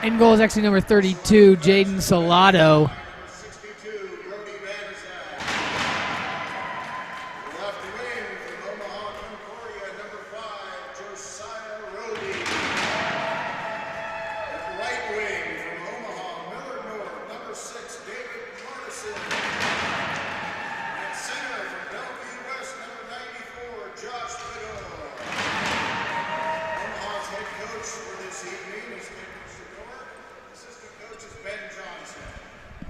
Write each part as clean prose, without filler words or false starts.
In goal is actually number 32, Jaden Salado. Left wing from Omaha, Concordia, number 5, Josiah Roby. Right wing from Omaha, Miller North, number 6, David Martison. At center from Bellevue West, number 94, Josh Biddle. Omaha's head coach for this evening is Nick Shador. Assistant coach is Ben Johnson.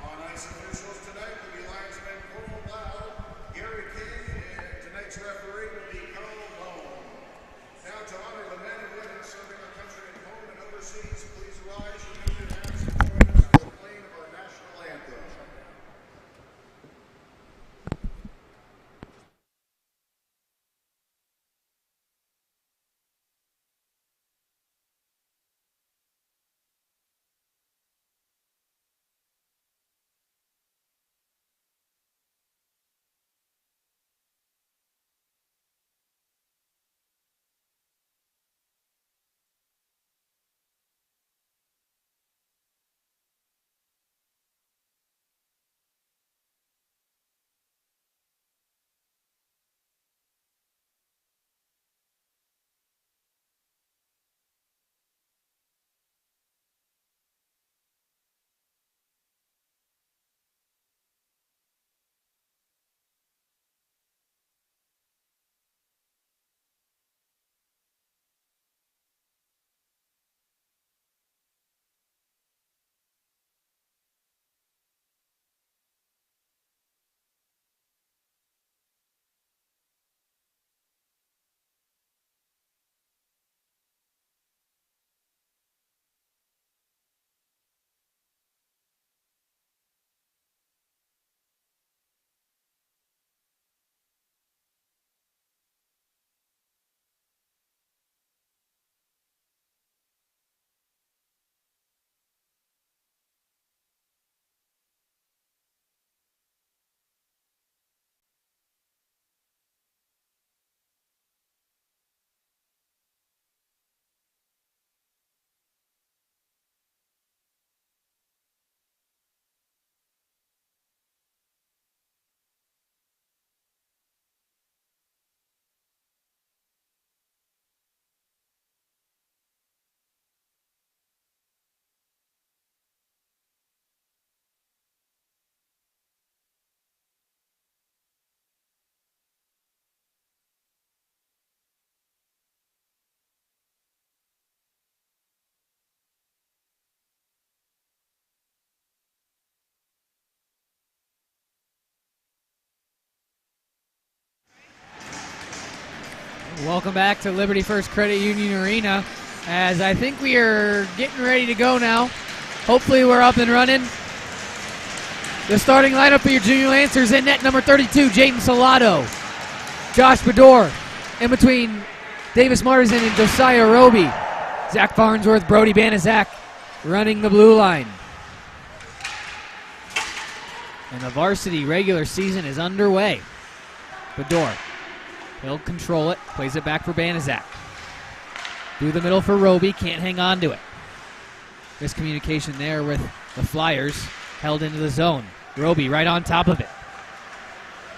On ice officials tonight will be linesman Cole Lau, Gary King, and tonight's referee will be Carl Bone. Now to honor the men and women serving our country at home and overseas, please rise, remove your hats, and join us for the playing of our national anthem. Welcome back to Liberty First Credit Union Arena, as I think we are getting ready to go now. Hopefully we're up and running. The starting lineup for your Junior Lancers: in net number 32, Jaden Salado. Josh Bedore. In between Davis Martison and Josiah Roby. Zach Farnsworth, Brody Banaszak running the blue line. And the varsity regular season is underway. Bedore. He'll control it, plays it back for Banaszak. Through the middle for Roby, can't hang on to it. Miscommunication there with the Flyers, held into the zone. Roby right on top of it.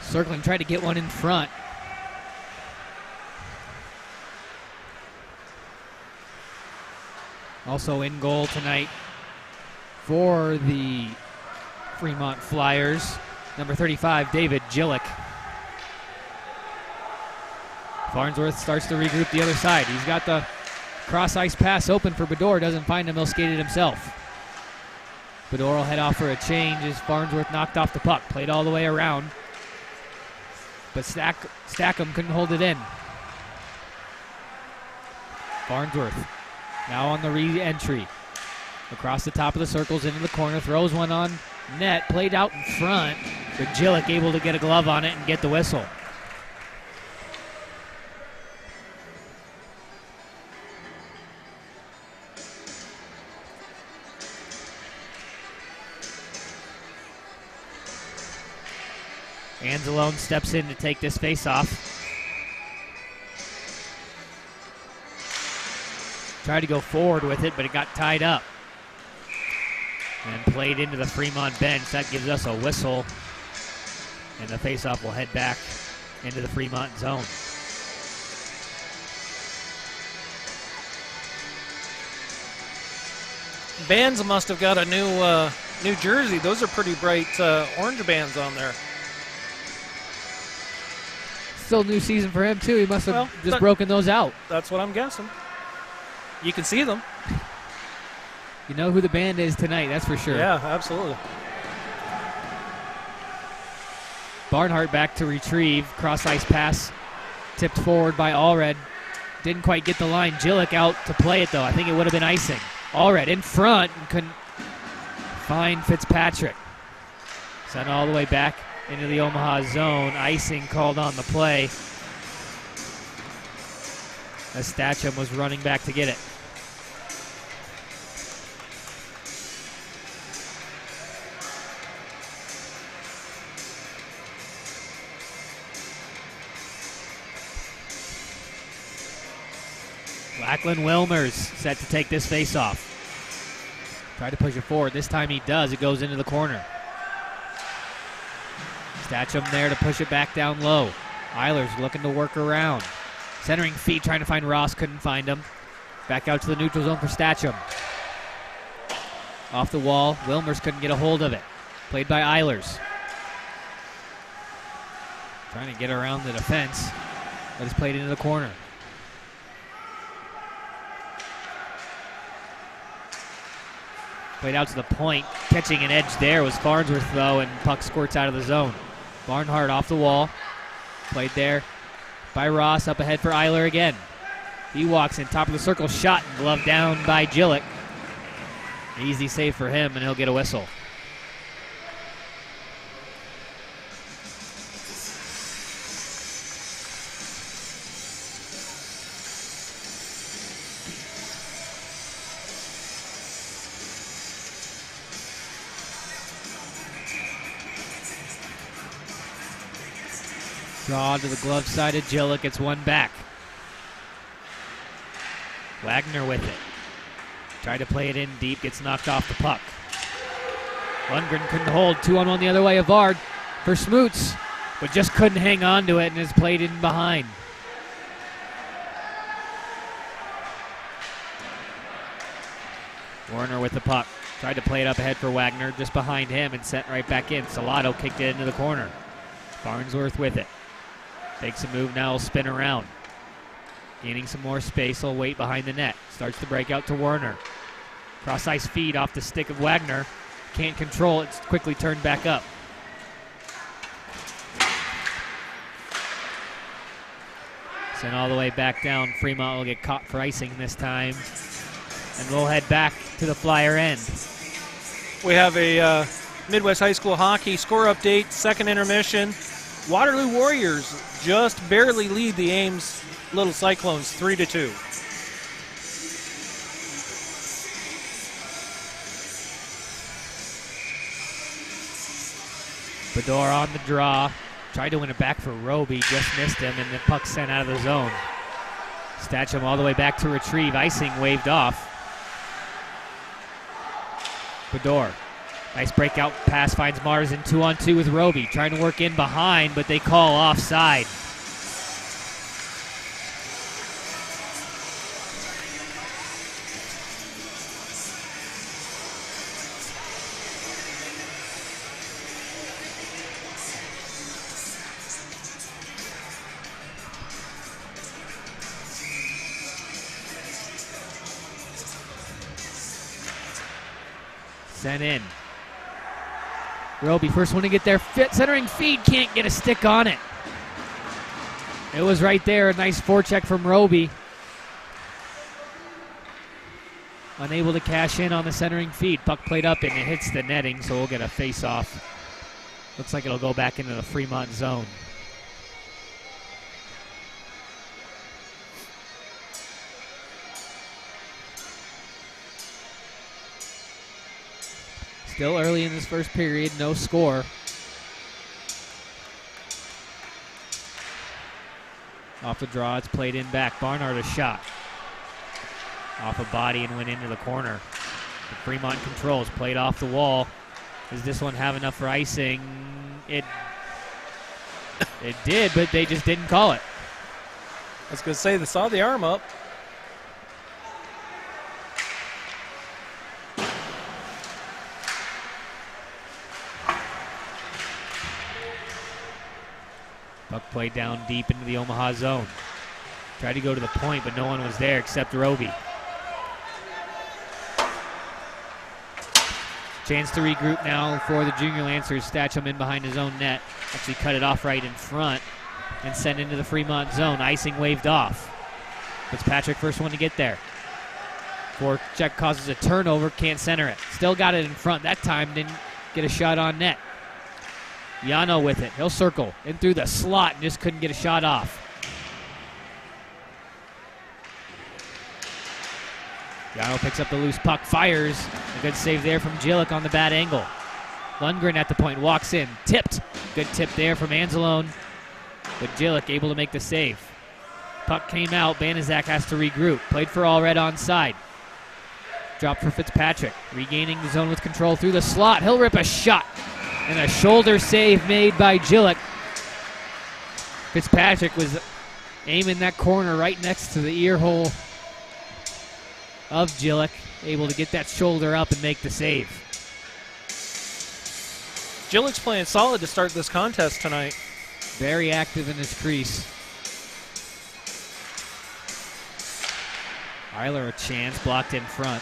Circling, tried to get one in front. Also in goal tonight for the Fremont Flyers, number 35, David Gillick. Farnsworth starts to regroup the other side. He's got the cross-ice pass open for Bedore. Doesn't find him. He'll skate it himself. Bedore will head off for a change as Farnsworth knocked off the puck. Played all the way around. But Stackham couldn't hold it in. Farnsworth now on the re-entry. Across the top of the circles into the corner. Throws one on net. Played out in front. But Gillick able to get a glove on it and get the whistle. Anzalone steps in to take this face-off. Tried to go forward with it, but it got tied up. And played into the Fremont bench. That gives us a whistle. And the faceoff will head back into the Fremont zone. Bands must have got a new jersey. Those are pretty bright orange bands on there. Still new season for him, too. He must have just broken those out. That's what I'm guessing. You can see them. You know who the band is tonight, that's for sure. Yeah, absolutely. Barnhart back to retrieve. Cross-ice pass tipped forward by Allred. Didn't quite get the line. Jillick out to play it, though. I think it would have been icing. Allred in front and couldn't find Fitzpatrick. Sent all the way back into the Omaha zone. Icing called on the play as Statcham was running back to get it. Lachlan Wilmers set to take this face-off. Try to push it forward. This time he does. It goes into the corner. Statcham there to push it back down low. Eilers looking to work around. Centering feet, trying to find Ross. Couldn't find him. Back out to the neutral zone for Statcham. Off the wall. Wilmers couldn't get a hold of it. Played by Eilers. Trying to get around the defense, but it's played into the corner. Played out to the point. Catching an edge there was Farnsworth, though, and puck squirts out of the zone. Barnhart off the wall. Played there by Ross. Up ahead for Eiler again. He walks in, top of the circle, shot, and glove down by Jillick. Easy save for him, and he'll get a whistle. Draw to the glove side of Jillick. Gets one back. Wagner with it. Tried to play it in deep. Gets knocked off the puck. Lundgren couldn't hold. 2-on-1 the other way. Avard for Smoots, but just couldn't hang on to it and is played in behind. Warner with the puck. Tried to play it up ahead for Wagner. Just behind him and sent right back in. Salato kicked it into the corner. Farnsworth with it. Takes a move now, will spin around. Gaining some more space, will wait behind the net. Starts to break out to Werner. Cross-ice feed off the stick of Wagner. Can't control it, it's quickly turned back up. Sent all the way back down. Fremont will get caught for icing this time. And we'll head back to the Flyer end. We have a Midwest High School hockey score update, second intermission. Waterloo Warriors just barely lead the Ames Little Cyclones 3-2. Bedore on the draw. Tried to win it back for Roby, just missed him, and the puck sent out of the zone. Statcham all the way back to retrieve. Icing waved off. Bedore. Nice breakout pass, finds Marzin 2-on-2 with Roby. Trying to work in behind, but they call offside. Sent in. Roby, first one to get there. Centering feed, can't get a stick on it. It was right there. A nice forecheck from Roby. Unable to cash in on the centering feed. Puck played up and it hits the netting, so we'll get a face-off. Looks like it'll go back into the Fremont zone. Still early in this first period, no score. Off the draw, it's played in back. Barnhart a shot. Off a body and went into the corner. The Fremont controls, played off the wall. Does this one have enough for icing? It did, but they just didn't call it. I was going to say, they saw the arm up. Puck played down deep into the Omaha zone. Tried to go to the point, but no one was there except Roby. Chance to regroup now for the Junior Lancers. Statcham in behind his own net. Actually cut it off right in front and sent into the Fremont zone. Icing waved off. Fitzpatrick first one to get there. Forecheck causes a turnover, can't center it. Still got it in front. That time didn't get a shot on net. Yano with it. He'll circle in through the slot and just couldn't get a shot off. Yano picks up the loose puck, fires. A good save there from Jillick on the bad angle. Lundgren at the point, walks in, tipped. Good tip there from Anzalone, but Jillick able to make the save. Puck came out, Banaszak has to regroup. Played for all red onside. Drop for Fitzpatrick, regaining the zone with control through the slot. He'll rip a shot, and a shoulder save made by Jillick. Fitzpatrick was aiming that corner right next to the ear hole of Jillick, able to get that shoulder up and make the save. Jillick's playing solid to start this contest tonight. Very active in his crease. Eiler a chance, blocked in front.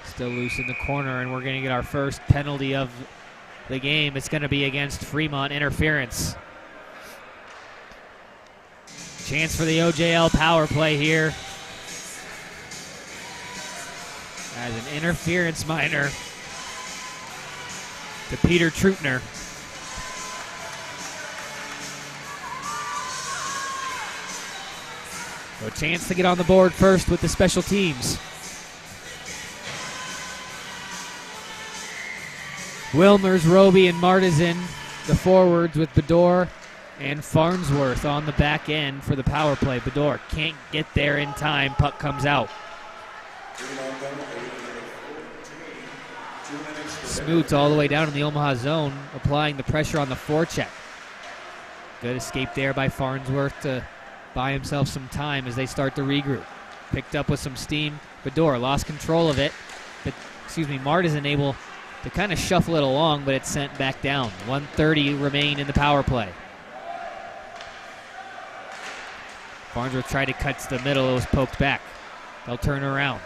Still loose in the corner, and we're going to get our first penalty of the game. It's going to be against Fremont, interference. Chance for the OJL power play here. As an interference minor to Peter Trutner. So a chance to get on the board first with the special teams. Wilmers, Roby, and Martizan, the forwards with Bedore and Farnsworth on the back end for the power play. Bedore can't get there in time. Puck comes out. Smoots all the way down in the Omaha zone, applying the pressure on the forecheck. Good escape there by Farnsworth to buy himself some time as they start to regroup. Picked up with some steam. Bedore lost control of it. But, Martizan able to kind of shuffle it along, but it's sent back down. 1:30 remain in the power play. Farnsworth tried to cut to the middle. It was poked back. They'll turn around.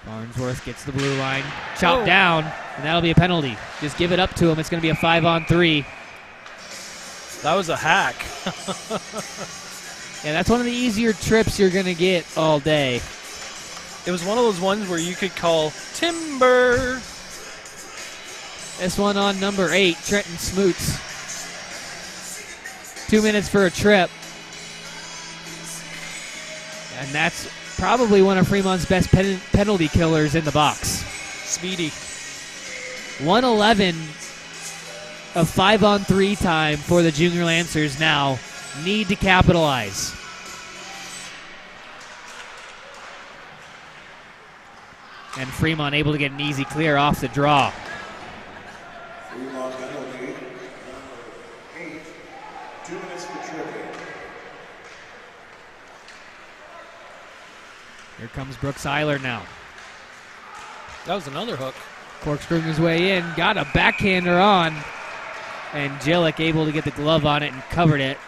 Farnsworth gets the blue line, chopped down, and that'll be a penalty. Just give it up to him. It's going to be a 5-on-3. That was a hack. Yeah, that's one of the easier trips you're going to get all day. It was one of those ones where you could call timber. This one on number 8, Trenton Smoots. 2 minutes for a trip. And that's probably one of Fremont's best penalty killers in the box. Speedy. 1:11 of 5-on-3 time for the Junior Lancers now. Need to capitalize. And Fremont able to get an easy clear off the draw. Fremont penalty, number 8, 2 minutes for tripping. Here comes Brooks Eiler now. That was another hook. Corkscrewing his way in, got a backhander on, and Jillick able to get the glove on it and covered it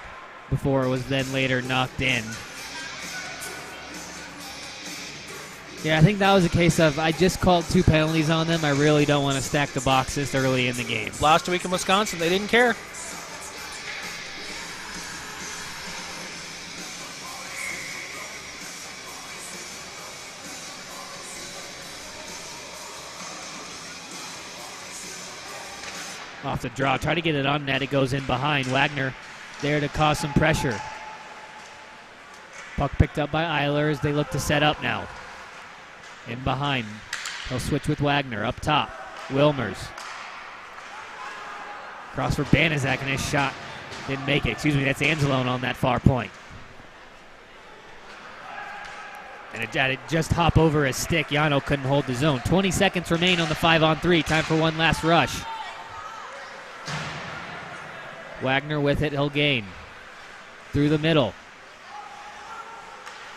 before it was then later knocked in. Yeah, I think that was a case of I just called 2 penalties on them. I really don't want to stack the box this early in the game. Last week in Wisconsin, they didn't care. Off the draw, try to get it on net. It goes in behind. Wagner there to cause some pressure. Puck picked up by Eiler as they look to set up now. In behind. He'll switch with Wagner up top. Wilmers. Cross for Banaszak, and his shot didn't make it. Excuse me, that's Angelone on that far point. And it just hop over his stick. Yano couldn't hold the zone. 20 seconds remain on the 5-on-3. Time for one last rush. Wagner with it, he'll gain. Through the middle.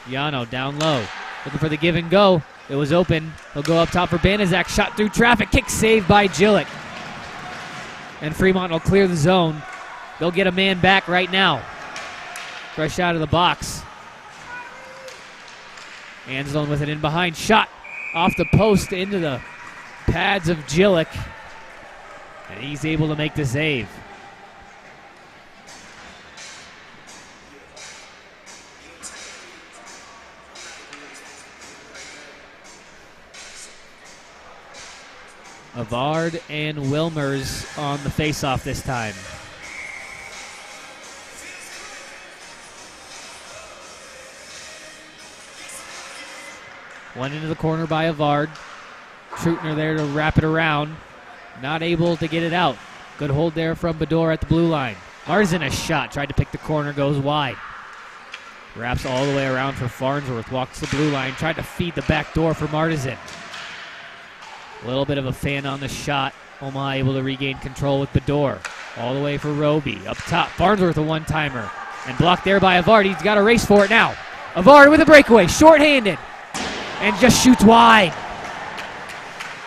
Yano down low. Looking for the give and go. It was open. He'll go up top for Banaszak. Shot through traffic. Kick saved by Gillick. And Fremont will clear the zone. They'll get a man back right now. Fresh out of the box. Angelone with it in behind. Shot off the post into the pads of Gillick. And he's able to make the save. Avard and Wilmers on the face-off this time. One into the corner by Avard. Trutner there to wrap it around. Not able to get it out. Good hold there from Bador at the blue line. Martin a shot. Tried to pick the corner. Goes wide. Wraps all the way around for Farnsworth. Walks the blue line. Tried to feed the back door for Martizan. A little bit of a fan on the shot. Omaha able to regain control with Bador. All the way for Roby. Up top. Farnsworth a one-timer. And blocked there by Avard. He's got a race for it now. Avard with a breakaway. Short-handed. And just shoots wide.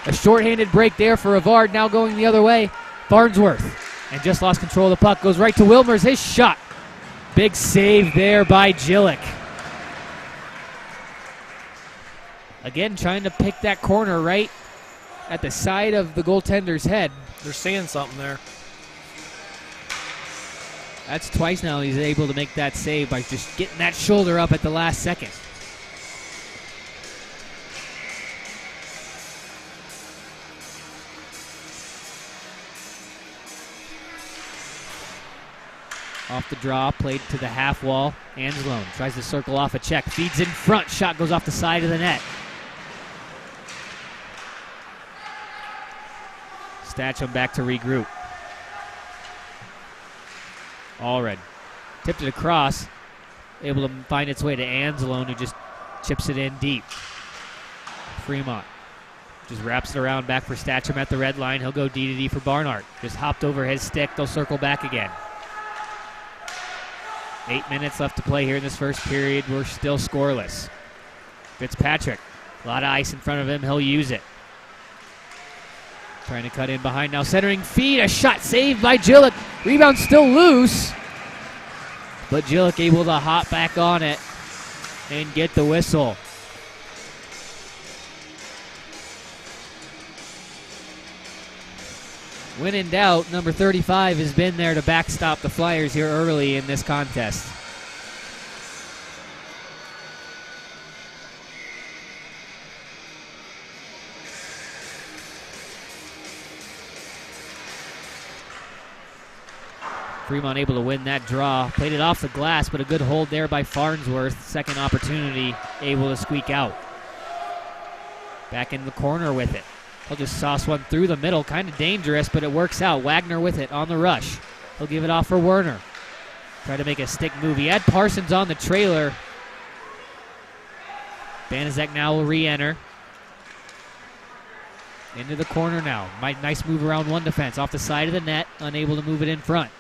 A short-handed break there for Avard. Now going the other way. Farnsworth. And just lost control of the puck. Goes right to Wilmers. His shot. Big save there by Gillick. Again, trying to pick that corner right at the side of the goaltender's head. They're seeing something there. That's twice now he's able to make that save by just getting that shoulder up at the last second. Off the draw, played to the half wall. Angelone tries to circle off a check. Feeds in front. Shot goes off the side of the net. Statcham back to regroup. Allred tipped it across. Able to find its way to Angelone, who just chips it in deep. Fremont just wraps it around back for Statcham at the red line. He'll go D to D for Barnhart. Just hopped over his stick. They'll circle back again. 8 minutes left to play here in this first period. We're still scoreless. Fitzpatrick, a lot of ice in front of him. He'll use it. Trying to cut in behind now. Centering feed. A shot saved by Gillick. Rebound still loose. But Gillick able to hop back on it and get the whistle. When in doubt, number 35 has been there to backstop the Flyers here early in this contest. Fremont able to win that draw. Played it off the glass, but a good hold there by Farnsworth. Second opportunity, able to squeak out. Back in the corner with it. He'll just sauce one through the middle. Kind of dangerous, but it works out. Wagner with it on the rush. He'll give it off for Werner. Try to make a stick move. He had Parsons on the trailer. Banaszak now will re-enter. Into the corner now. Nice move around one defense. Off the side of the net. Unable to move it in front.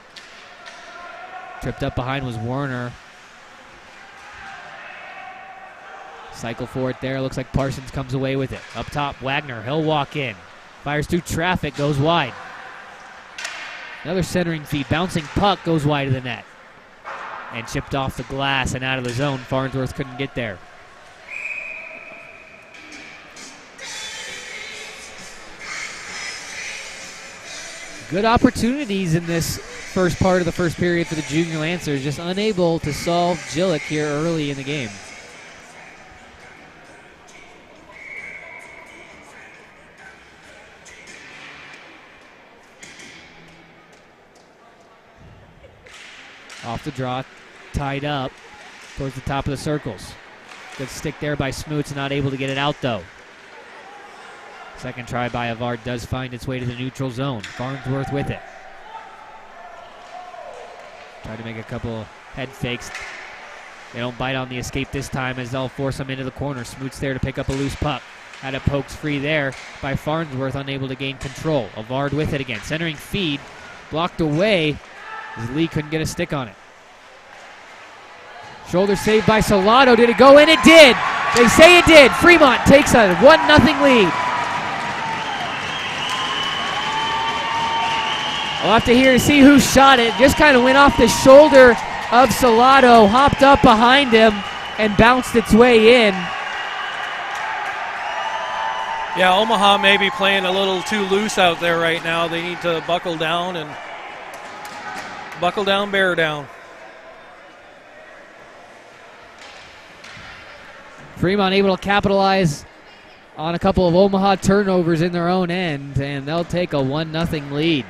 Tripped up behind was Werner. Cycle for it there. Looks like Parsons comes away with it. Up top, Wagner. He'll walk in. Fires through traffic. Goes wide. Another centering feed. Bouncing puck goes wide of the net. And chipped off the glass and out of the zone. Farnsworth couldn't get there. Good opportunities in this first part of the first period for the Junior Lancers. Just unable to solve Gillick here early in the game. Off the draw, tied up towards the top of the circles. Good stick there by Smoots, not able to get it out though. Second try by Avard does find its way to the neutral zone. Farnsworth with it. Try to make a couple head fakes. They don't bite on the escape this time as they'll force him into the corner. Smoot's there to pick up a loose puck. Had it pokes free there by Farnsworth, unable to gain control. Avard with it again. Centering feed. Blocked away as Lee couldn't get a stick on it. Shoulder save by Salado. Did it go in? It did. They say it did. Fremont takes a 1-0 lead. We'll have to see who shot it. Just kind of went off the shoulder of Salado, hopped up behind him, and bounced its way in. Yeah, Omaha may be playing a little too loose out there right now. They need to buckle down, bear down. Fremont able to capitalize on a couple of Omaha turnovers in their own end, and they'll take a 1-0 lead.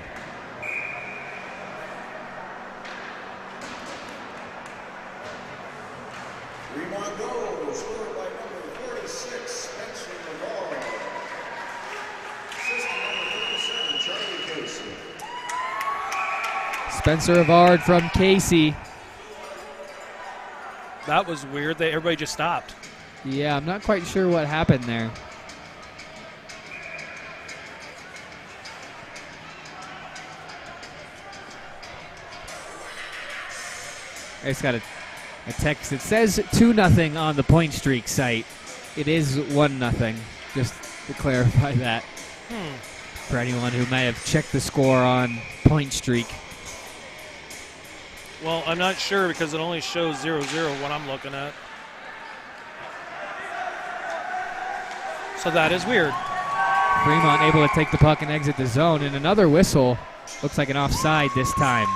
Fremont goal scored by number 46, Spencer Navarro. Assistant number 37, Charlie Casey. Spencer Avard from Casey. That was weird. Everybody just stopped. Yeah, I'm not quite sure what happened there. I just got a text. It says 2-0 on the Point Streak site. It is 1-0, just to clarify that. For anyone who may have checked the score on Point Streak. Well, I'm not sure because it only shows 0-0 what I'm looking at. So that is weird. Fremont able to take the puck and exit the zone, and another whistle. Looks like an offside this time.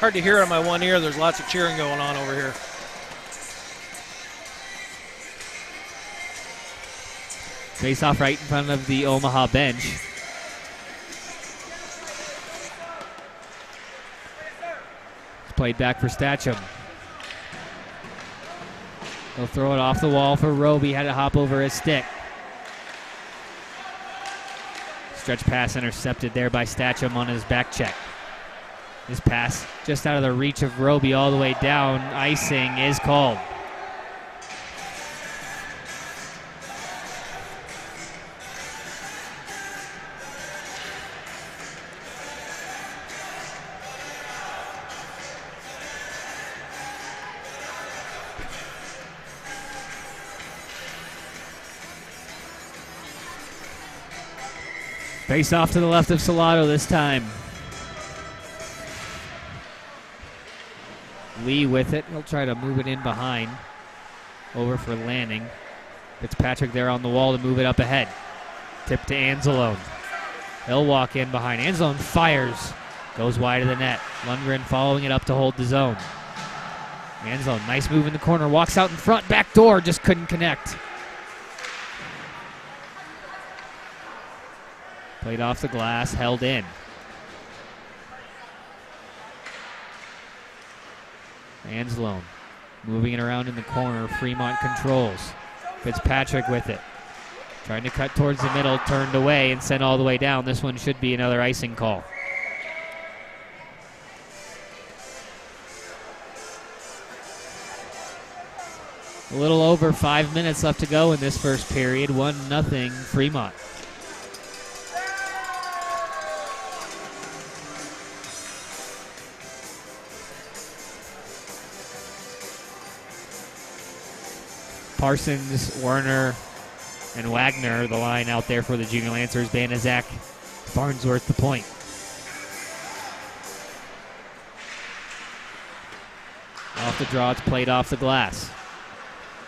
Hard to hear on my one ear. There's lots of cheering going on over here. Face off right in front of the Omaha bench. It's played back for Stacham. He'll throw it off the wall for Roby. Had to hop over his stick. Stretch pass intercepted there by Stacham on his back check. His pass just out of the reach of Roby all the way down. Icing is called. Face off to the left of Salado this time. Lee with it. He'll try to move it in behind. Over for Lanning. Fitzpatrick there on the wall to move it up ahead. Tip to Anzalone. He'll walk in behind. Anzalone fires. Goes wide of the net. Lundgren following it up to hold the zone. Anzalone, nice move in the corner. Walks out in front. Back door. Just couldn't connect. Played off the glass. Held in. Anzalone moving it around in the corner. Fremont controls. Fitzpatrick with it. Trying to cut towards the middle. Turned away and sent all the way down. This one should be another icing call. A little over 5 minutes left to go in this first period. 1-0 Fremont. Parsons, Werner, and Wagner, the line out there for the Junior Lancers. Banaszak, Farnsworth, the point. Off the draw, it's played off the glass.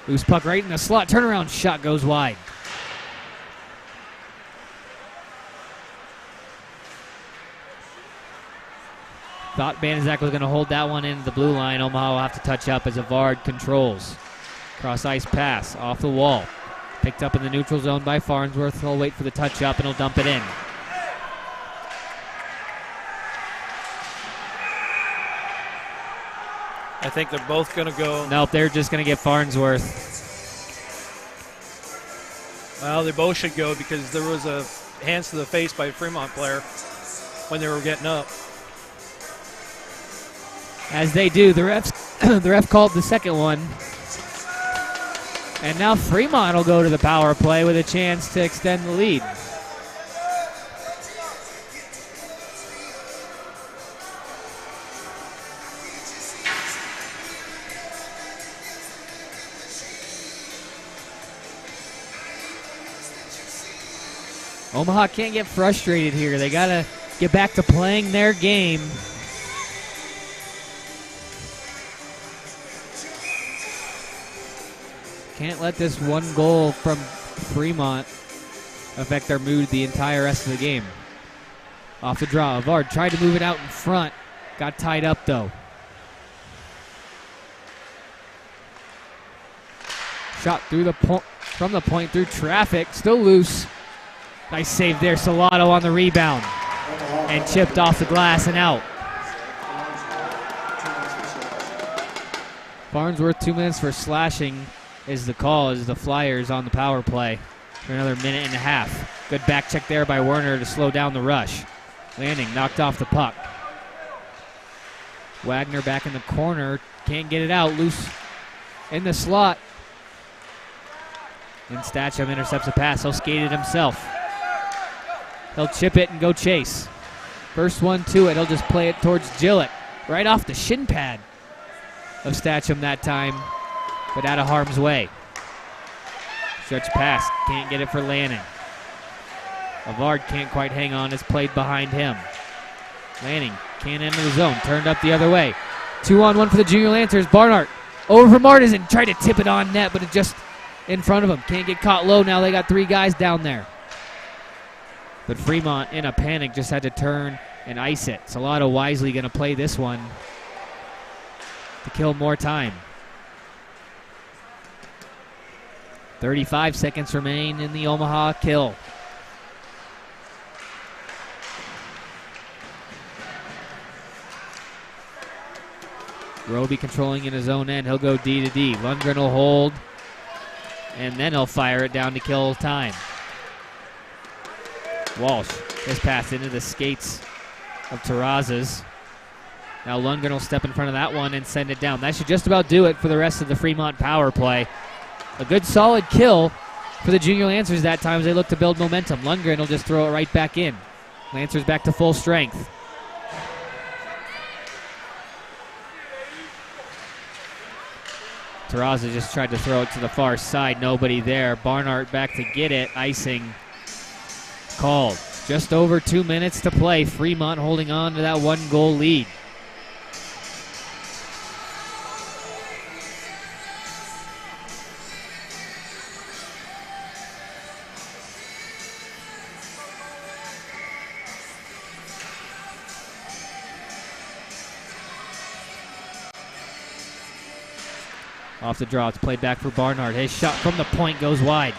Loose puck right in the slot. Turnaround shot goes wide. Thought Banaszak was going to hold that one into the blue line. Omaha will have to touch up as Avard controls. Cross ice pass off the wall. Picked up in the neutral zone by Farnsworth. He'll wait for the touch up and he'll dump it in. I think they're both going to go. Nope, they're just going to get Farnsworth. Well, they both should go because there was a hands to the face by a Fremont player when they were getting up. As they do, the ref called the second one. And now Fremont will go to the power play with a chance to extend the lead. Omaha can't get frustrated here. They got to get back to playing their game. Can't let this one goal from Fremont affect their mood the entire rest of the game. Off the draw, Avard tried to move it out in front. Got tied up, though. Shot through from the point through traffic. Still loose. Nice save there. Salato on the rebound. And chipped off the glass and out. Farnsworth 2 minutes for slashing is the call as the Flyers on the power play for another minute and a half. Good back check there by Werner to slow down the rush. Landing knocked off the puck. Wagner back in the corner. Can't get it out. Loose in the slot. And Stacham intercepts a pass. He'll skate it himself. He'll chip it and go chase. First one to it. He'll just play it towards Gillett. Right off the shin pad of Stacham that time, but out of harm's way. Stretch pass. Can't get it for Lanning. Avard can't quite hang on. It's played behind him. Lanning can't enter the zone. Turned up the other way. 2-on-1 for the Junior Lancers. Barnhart over for Martison. Tried to tip it on net, but it just in front of him. Can't get caught low. Now they got 3 guys down there. But Fremont, in a panic, just had to turn and ice it. Salato wisely going to play this one to kill more time. 35 seconds remain in the Omaha kill. Roby controlling in his own end. He'll go D to D. Lundgren will hold, and then he'll fire it down to kill time. Walsh has passed into the skates of Terrazas. Now Lundgren will step in front of that one and send it down. That should just about do it for the rest of the Fremont power play. A good solid kill for the Junior Lancers that time as they look to build momentum. Lundgren will just throw it right back in. Lancers back to full strength. Terraza just tried to throw it to the far side. Nobody there. Barnhart back to get it. Icing called. Just over 2 minutes to play. Fremont holding on to that 1-goal lead. Off the draw, it's played back for Barnhart. His shot from the point goes wide.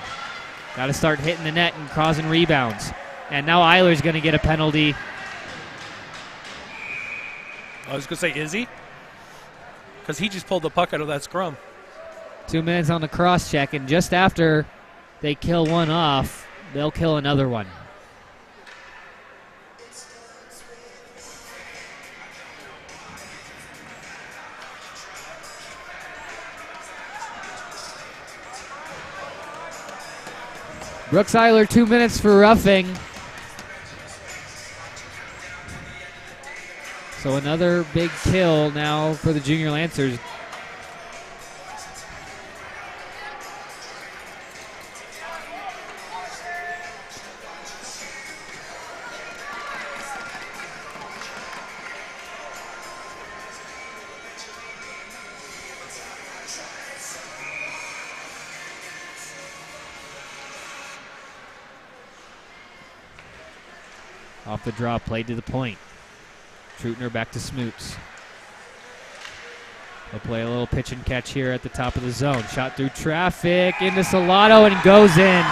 Got to start hitting the net and causing rebounds. And now Eiler's going to get a penalty. I was going to say, is he? Because he just pulled the puck out of that scrum. 2 minutes on the cross check, and just after they kill one off, they'll kill another one. Brooks Eiler, 2 minutes for roughing. So another big kill now for the Junior Lancers. Off the draw, played to the point. Trutner back to Smoots. They'll play a little pitch and catch here at the top of the zone. Shot through traffic into Salato and goes in.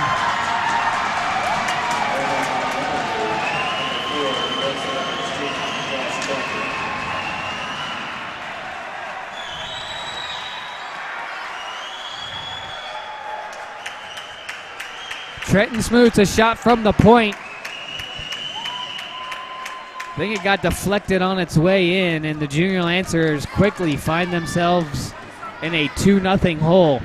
Trenton Smoot's a shot from the point. I think it got deflected on its way in, and the Junior Lancers quickly find themselves in a 2-0 hole.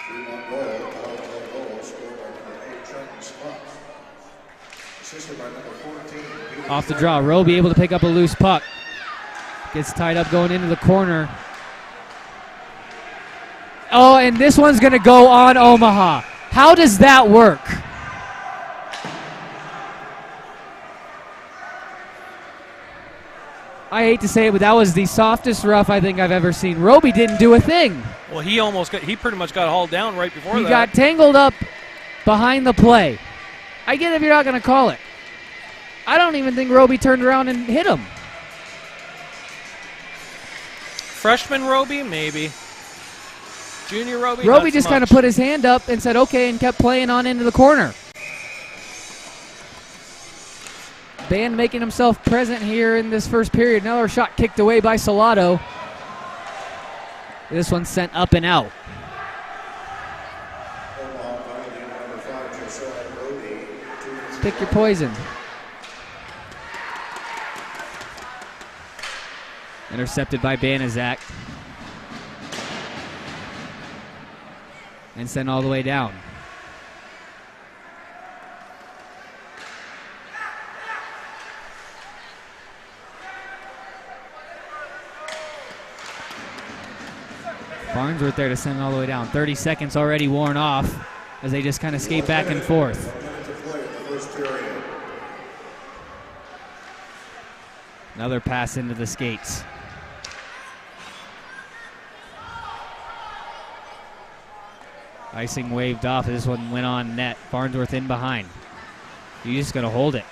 Fremont goal, power play goal, scored by number 8, Trenton Scott. Assisted by number 14. Off the draw, Roby able to pick up a loose puck. Gets tied up going into the corner. Oh, and this one's going to go on Omaha. How does that work? I hate to say it, but that was the softest rough I think I've ever seen. Roby didn't do a thing. Well, he pretty much got hauled down right before He that. got tangled up behind the play. I get it if you're not going to call it. I don't even think Roby turned around and hit him. Freshman Roby, maybe. Junior Roby, Roby not just so kind of much. put his hand up and said okay and kept playing on into the corner. Band making himself present here in this first period. Another shot kicked away by Salado. This one's sent up and out. Omaha finding number 5, Josiah Brody. Pick your poison. Intercepted by Banaszak. And sent all the way down. Farnsworth there to send it all the way down. 30 seconds already worn off as they just kind of skate back and forth. 1 minute to play in the first period. Another pass into the skates. Icing waved off. This one went on net. Farnsworth in behind. He's just going to hold it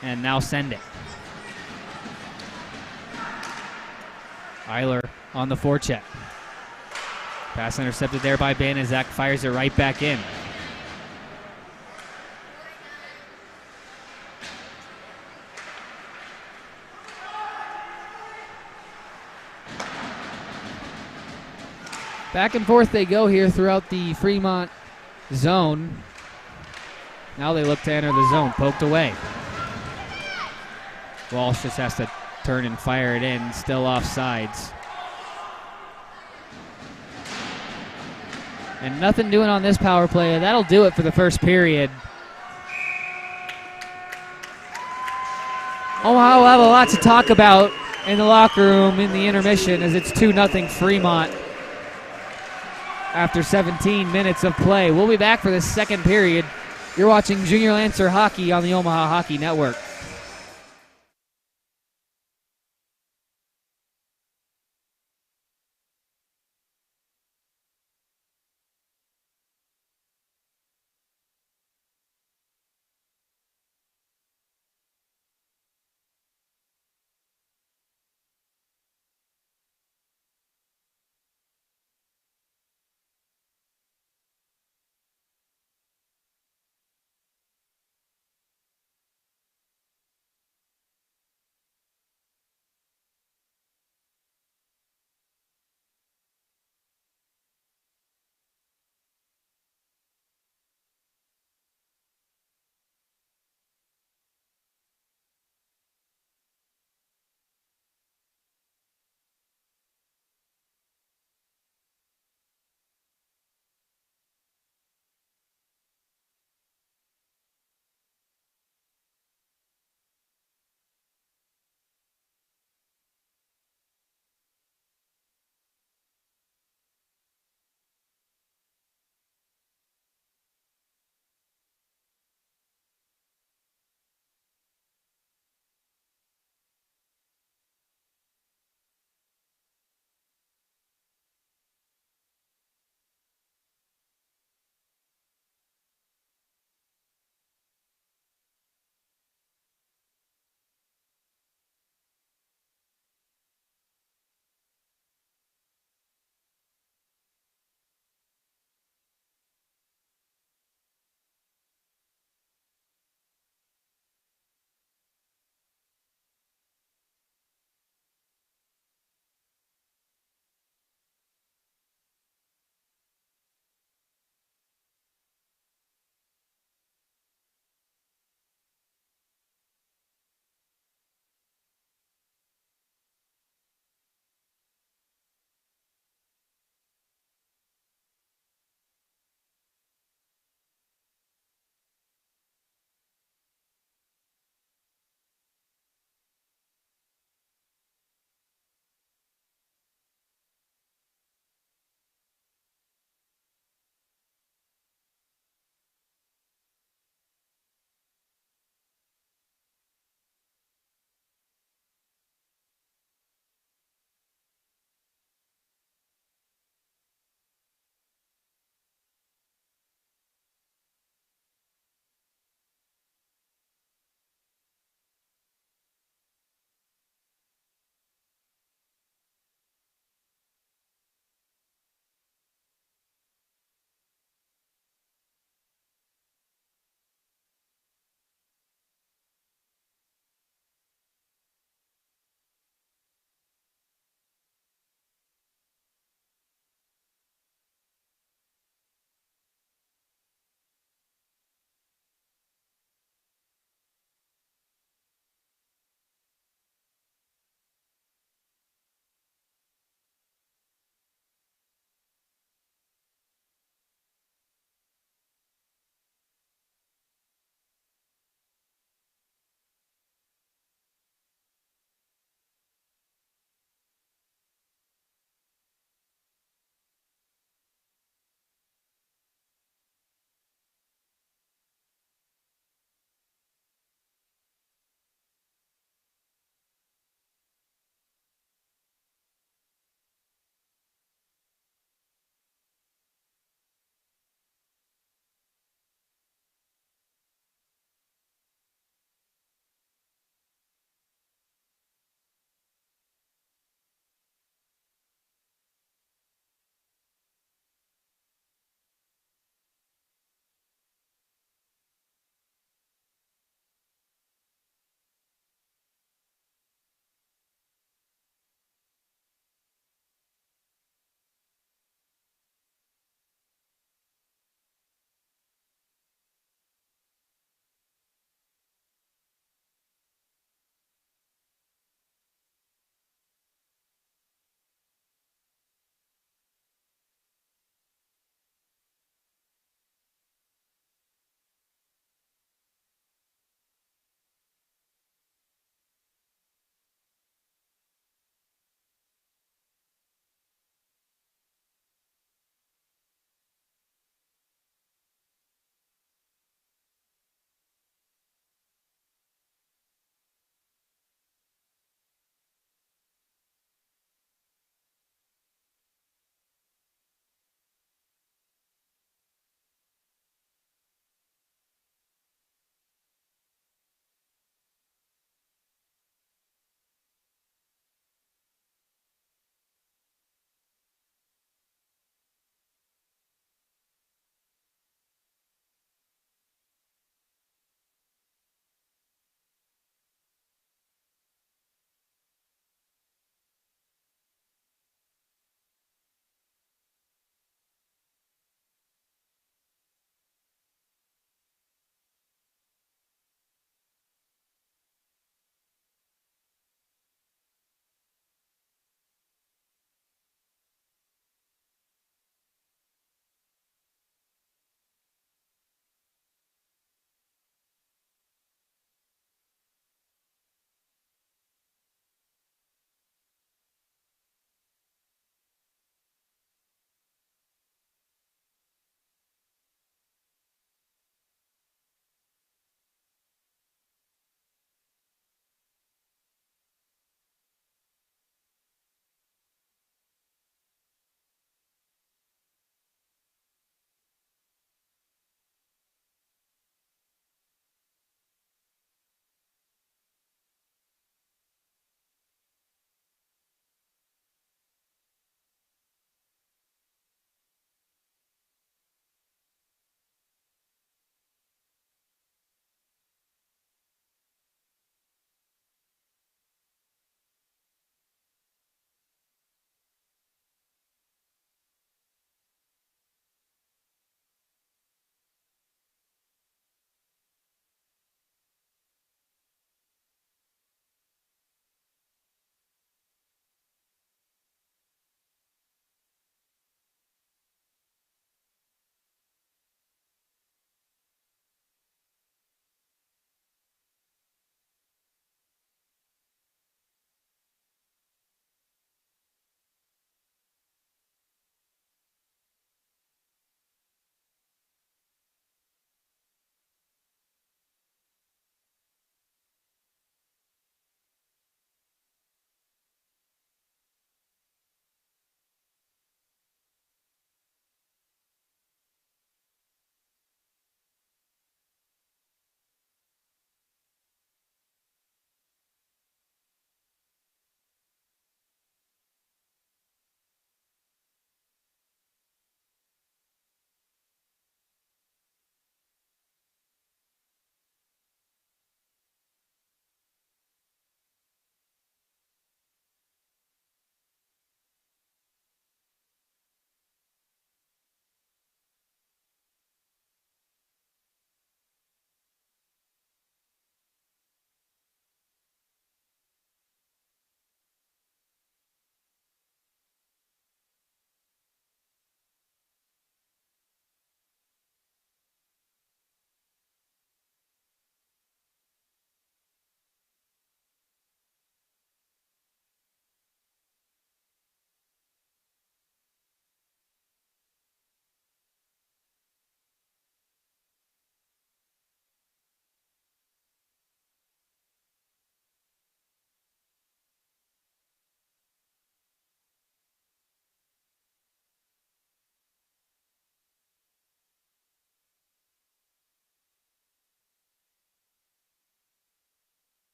and now send it. Eiler on the forecheck. Pass intercepted there by Banaszak. Fires it right back in. Back and forth they go here throughout the Fremont zone. Now they look to enter the zone. Poked away. Walsh just has to turn and fire it in. Still off sides. And nothing doing on this power play. That'll do it for the first period. Omaha will have a lot to talk about in the locker room in the intermission as it's 2-0 Fremont after 17 minutes of play. We'll be back for the second period. You're watching Junior Lancer Hockey on the Omaha Hockey Network.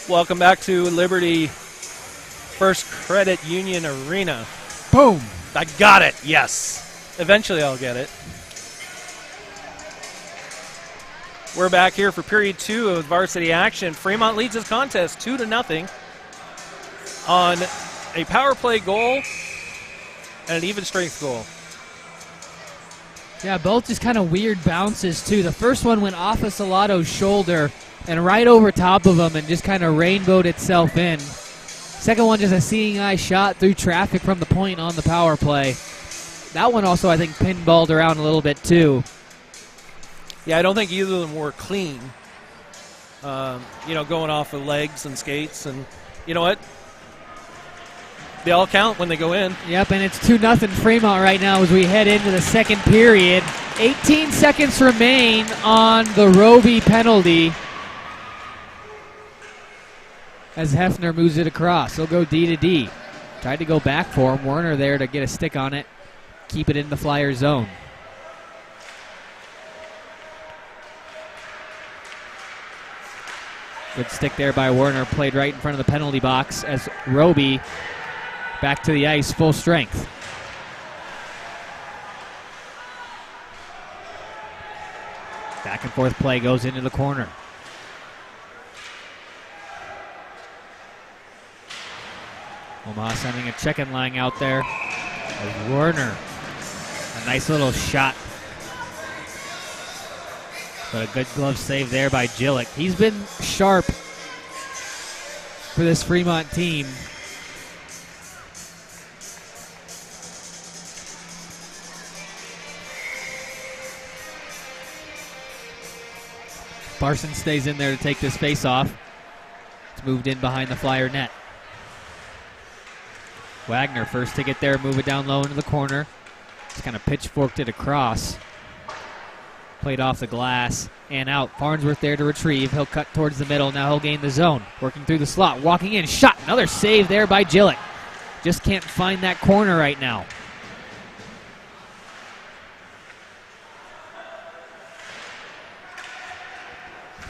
Welcome back to Liberty First Credit Union Arena. Boom. I got it, yes. Eventually I'll get it. We're back here for period 2 of varsity action. Fremont leads this contest 2-0 on a power play goal and an even strength goal. Yeah, both just kind of weird bounces, too. The first one went off of Salato's shoulder and right over top of him and just kind of rainbowed itself in. Second one, just a seeing eye shot through traffic from the point on the power play. That one also, I think, pinballed around a little bit, too. Yeah, I don't think either of them were clean. Going off of legs and skates. And you know what? They all count when they go in. Yep, and it's 2-0 Fremont right now as we head into the second period. 18 seconds remain on the Roby penalty as Hefner moves it across. He'll go D to D. Tried to go back for him. Werner there to get a stick on it. Keep it in the Flyer zone. Good stick there by Werner. Played right in front of the penalty box as Roby back to the ice, full strength. Back and forth play goes into the corner. Omaha sending a check-in line out there. As Werner, a nice little shot. But a good glove save there by Gillick. He's been sharp for this Fremont team. Parsons stays in there to take this face off. It's moved in behind the Flyer net. Wagner first to get there, move it down low into the corner. Just kind of pitchforked it across. Played off the glass and out. Farnsworth there to retrieve. He'll cut towards the middle. Now he'll gain the zone. Working through the slot. Walking in. Shot. Another save there by Gillick. Just can't find that corner right now.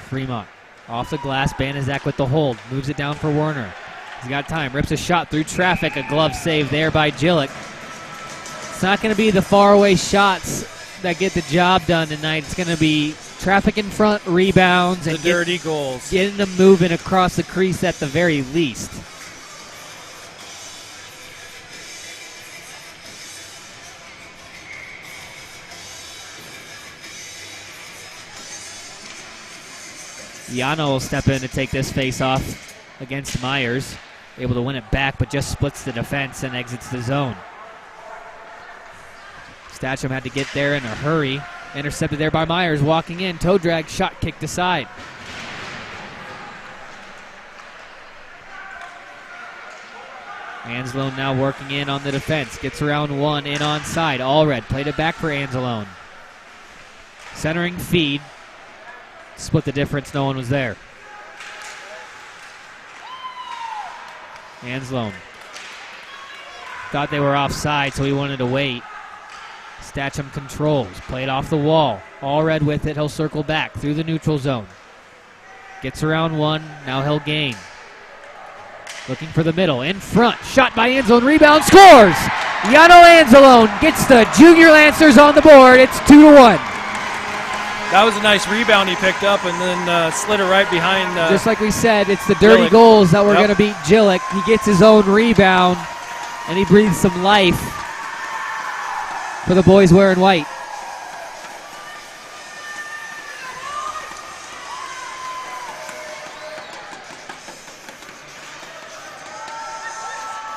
Fremont off the glass. Banaszak with the hold. Moves it down for Werner. He's got time. Rips a shot through traffic. A glove save there by Gillick. It's not going to be the faraway shots that get the job done tonight. It's going to be traffic in front, rebounds, and the dirty goals. Getting them moving across the crease at the very least. Yano will step in to take this face off against Myers. Able to win it back, but just splits the defense and exits the zone. Statcham had to get there in a hurry. Intercepted there by Myers. Walking in. Toe drag. Shot kicked aside. Anzalone now working in on the defense. Gets around one. In onside. Allred played it back for Anzalone. Centering feed. Split the difference. No one was there. Anzalone thought they were offside, so he wanted to wait. Statcham controls. Played off the wall. Allred with it. He'll circle back through the neutral zone. Gets around one. Now he'll gain. Looking for the middle. In front. Shot by Anzalone. Rebound. Scores! Yano Anzalone gets the Junior Lancers on the board. It's 2-1. That was a nice rebound he picked up and then slid it right behind. Just like we said, it's the dirty Gillick. Goals that were going to beat Gillick. He gets his own rebound, and he breathes some life for the boys wearing white.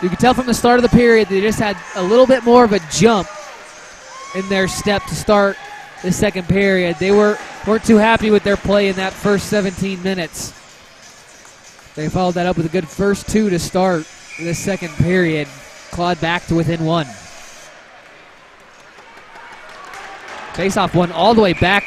You can tell from the start of the period they just had a little bit more of a jump in their step to start the second period. They weren't too happy with their play in that first 17 minutes. They followed that up with a good first two to start this second period. Clawed back to within one. Face-off one all the way back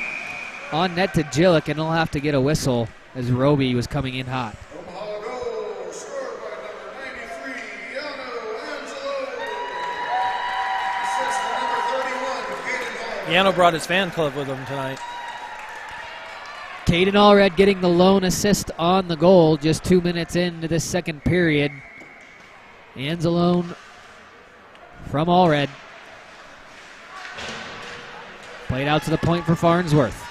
on net to Gillick, and he'll have to get a whistle as Roby was coming in hot. Omaha goal scored by number 93, Yano Anzalone. Assist to number 31, Caden Hall. Yano brought his fan club with him tonight. Caden Allred getting the lone assist on the goal just 2 minutes into this second period. Anzalone from Allred. Played out to the point for Farnsworth.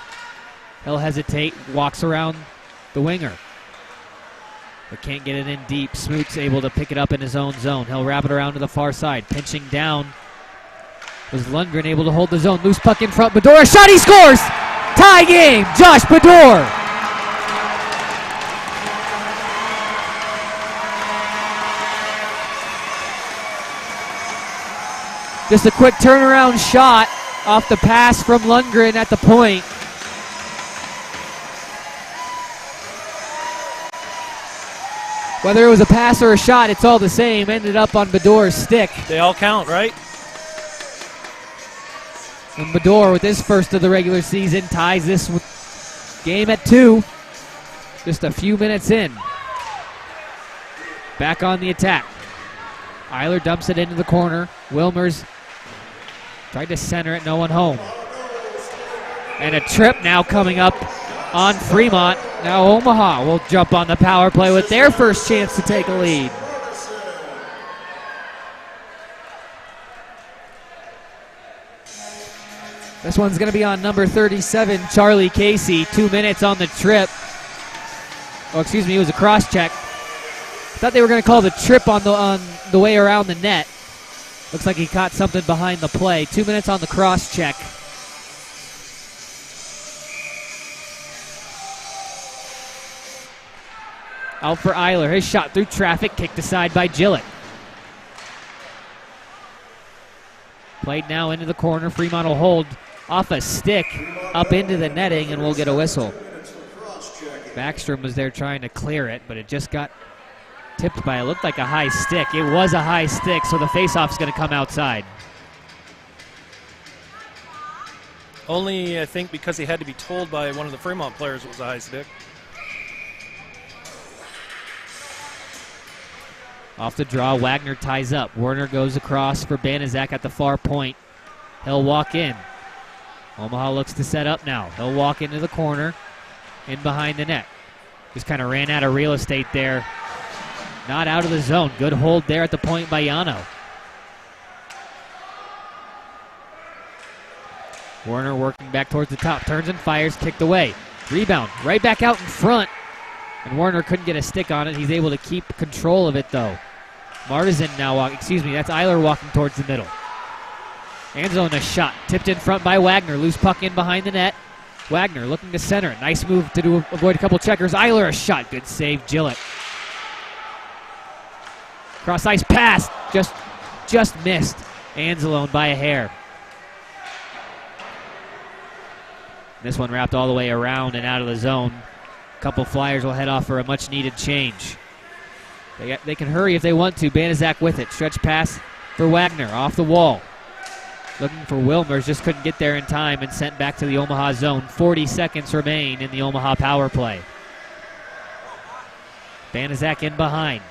He'll hesitate, walks around the winger, but can't get it in deep. Smoot's able to pick it up in his own zone. He'll wrap it around to the far side. Pinching down was Lundgren, able to hold the zone. Loose puck in front. Bador, a shot, he scores! Tie game, Josh Bador. Just a quick turnaround shot off the pass from Lundgren at the point. Whether it was a pass or a shot, it's all the same. Ended up on Bador's stick. They all count, right? And Bador, with his first of the regular season, ties this game at 2. Just a few minutes in. Back on the attack. Eiler dumps it into the corner. Wilmers tried to center it, no one home. And a trip now coming up on Fremont. Now Omaha will jump on the power play with their first chance to take a lead. This one's going to be on number 37, Charlie Casey. 2 minutes on the trip. Oh, excuse me, it was a cross check. Thought they were going to call the trip on the way around the net. Looks like he caught something behind the play. 2 minutes on the cross check. Out for Eiler. His shot through traffic, kicked aside by Gillett. Played now into the corner. Fremont will hold off a stick up into the netting, and we'll get a whistle. Backstrom was there trying to clear it, but it just got tipped by, it looked like a high stick. It was a high stick, so the faceoff's going to come outside. Only, I think, because he had to be told by one of the Fremont players it was a high stick. Off the draw, Wagner ties up. Werner goes across for Banaszak at the far point. He'll walk in. Omaha looks to set up now. He'll walk into the corner, in behind the net. Just kind of ran out of real estate there. Not out of the zone. Good hold there at the point by Yano. Werner working back towards the top. Turns and fires, kicked away. Rebound, right back out in front. And Werner couldn't get a stick on it. He's able to keep control of it, though. Martizan now that's Eiler walking towards the middle. Anzalone a shot. Tipped in front by Wagner. Loose puck in behind the net. Wagner looking to center it. Nice move to avoid a couple checkers. Eiler a shot. Good save, Gillett. Cross ice pass. Just missed. Anzalone by a hair. This one wrapped all the way around and out of the zone. A couple Flyers will head off for a much-needed change. They can hurry if they want to. Banaszak with it. Stretch pass for Wagner. Off the wall. Looking for Wilmers. Just couldn't get there in time and sent back to the Omaha zone. 40 seconds remain in the Omaha power play. Banaszak in behind.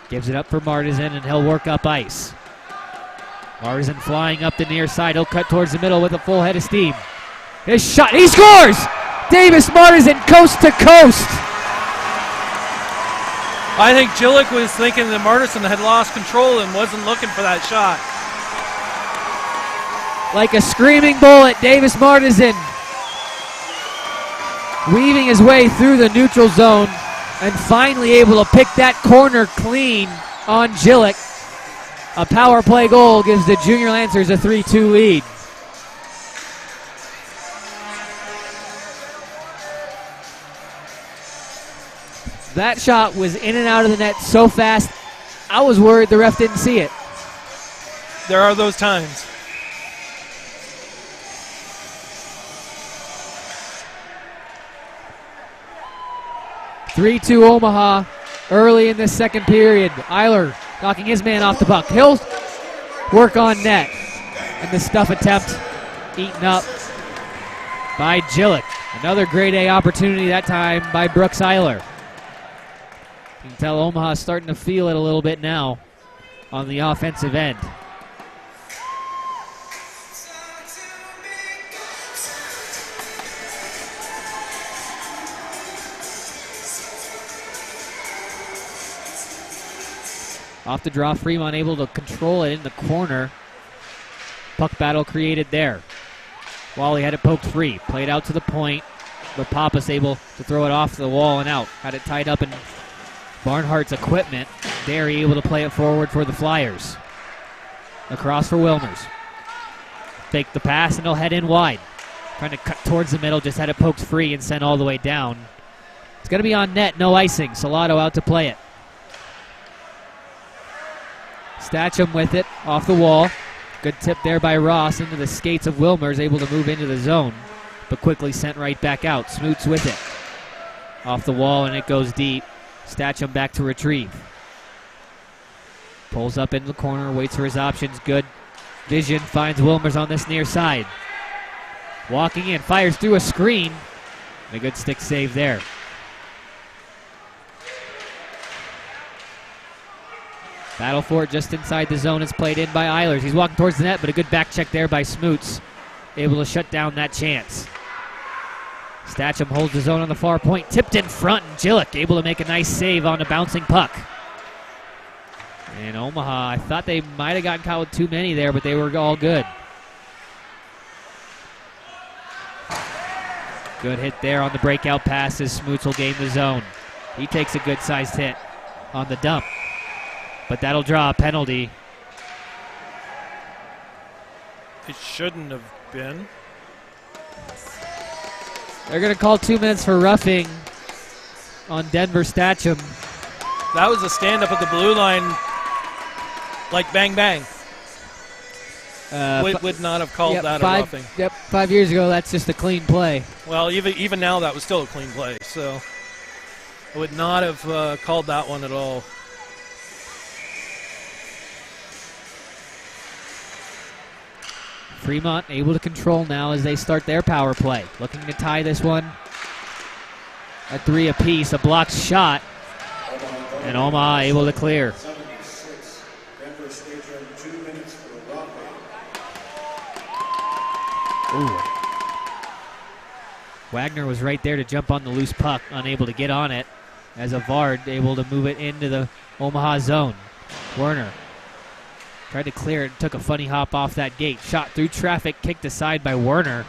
Gives it up for Martizan, and he'll work up ice. Martizan flying up the near side. He'll cut towards the middle with a full head of steam. His shot. He scores! Davis Martizan, coast to coast. I think Gillick was thinking that Martizan had lost control and wasn't looking for that shot. Like a screaming bullet, Davis Martizan weaving his way through the neutral zone and finally able to pick that corner clean on Gillick. A power play goal gives the Junior Lancers a 3-2 lead. That shot was in and out of the net so fast, I was worried the ref didn't see it. There are those times. (3-2) Omaha early in the second period. Eiler knocking his man off the puck. He'll work on net. And the stuff attempt eaten up by Gillick. Another grade A opportunity that time by Brooks Eiler. You can tell Omaha's starting to feel it a little bit now on the offensive end. Off the draw, Fremont able to control it in the corner. Puck battle created there. Wally had it poked free. Played out to the point, but Pappas able to throw it off the wall and out. Had it tied up in Barnhart's equipment. Derry able to play it forward for the Flyers. Across for Wilmers. Fake the pass, and they'll head in wide. Trying to cut towards the middle, just had it poked free and sent all the way down. It's going to be on net, no icing. Salado out to play it. Statcham with it, off the wall. Good tip there by Ross into the skates of Wilmers, able to move into the zone, but quickly sent right back out. Smoots with it. Off the wall, and it goes deep. Statcham back to retrieve. Pulls up in the corner, waits for his options. Good vision, finds Wilmers on this near side. Walking in, fires through a screen. And a good stick save there. Battle for it just inside the zone. It's played in by Eilers. He's walking towards the net, but a good back check there by Smoots. Able to shut down that chance. Statcham holds the zone on the far point. Tipped in front, and Jillick able to make a nice save on a bouncing puck. And Omaha, I thought they might have gotten caught with too many there, but they were all good. Good hit there on the breakout pass as Smoots will gain the zone. He takes a good-sized hit on the dump, but that'll draw a penalty. It shouldn't have been. They're going to call 2 minutes for roughing on Denver Statcham. That was a stand-up at the blue line, like bang, bang. Would not have called that a roughing. Yep, 5 years ago, that's just a clean play. Well, even now, that was still a clean play, so I would not have called that one at all. Fremont able to control now as they start their power play. Looking to tie this one at 3 apiece. A blocked shot, and Omaha able to clear. 76. Denver Stadium, 2 minutes for roughing. Ooh. Wagner was right there to jump on the loose puck, unable to get on it, as Avard able to move it into the Omaha zone. Werner tried to clear it, took a funny hop off that gate. Shot through traffic, kicked aside by Werner.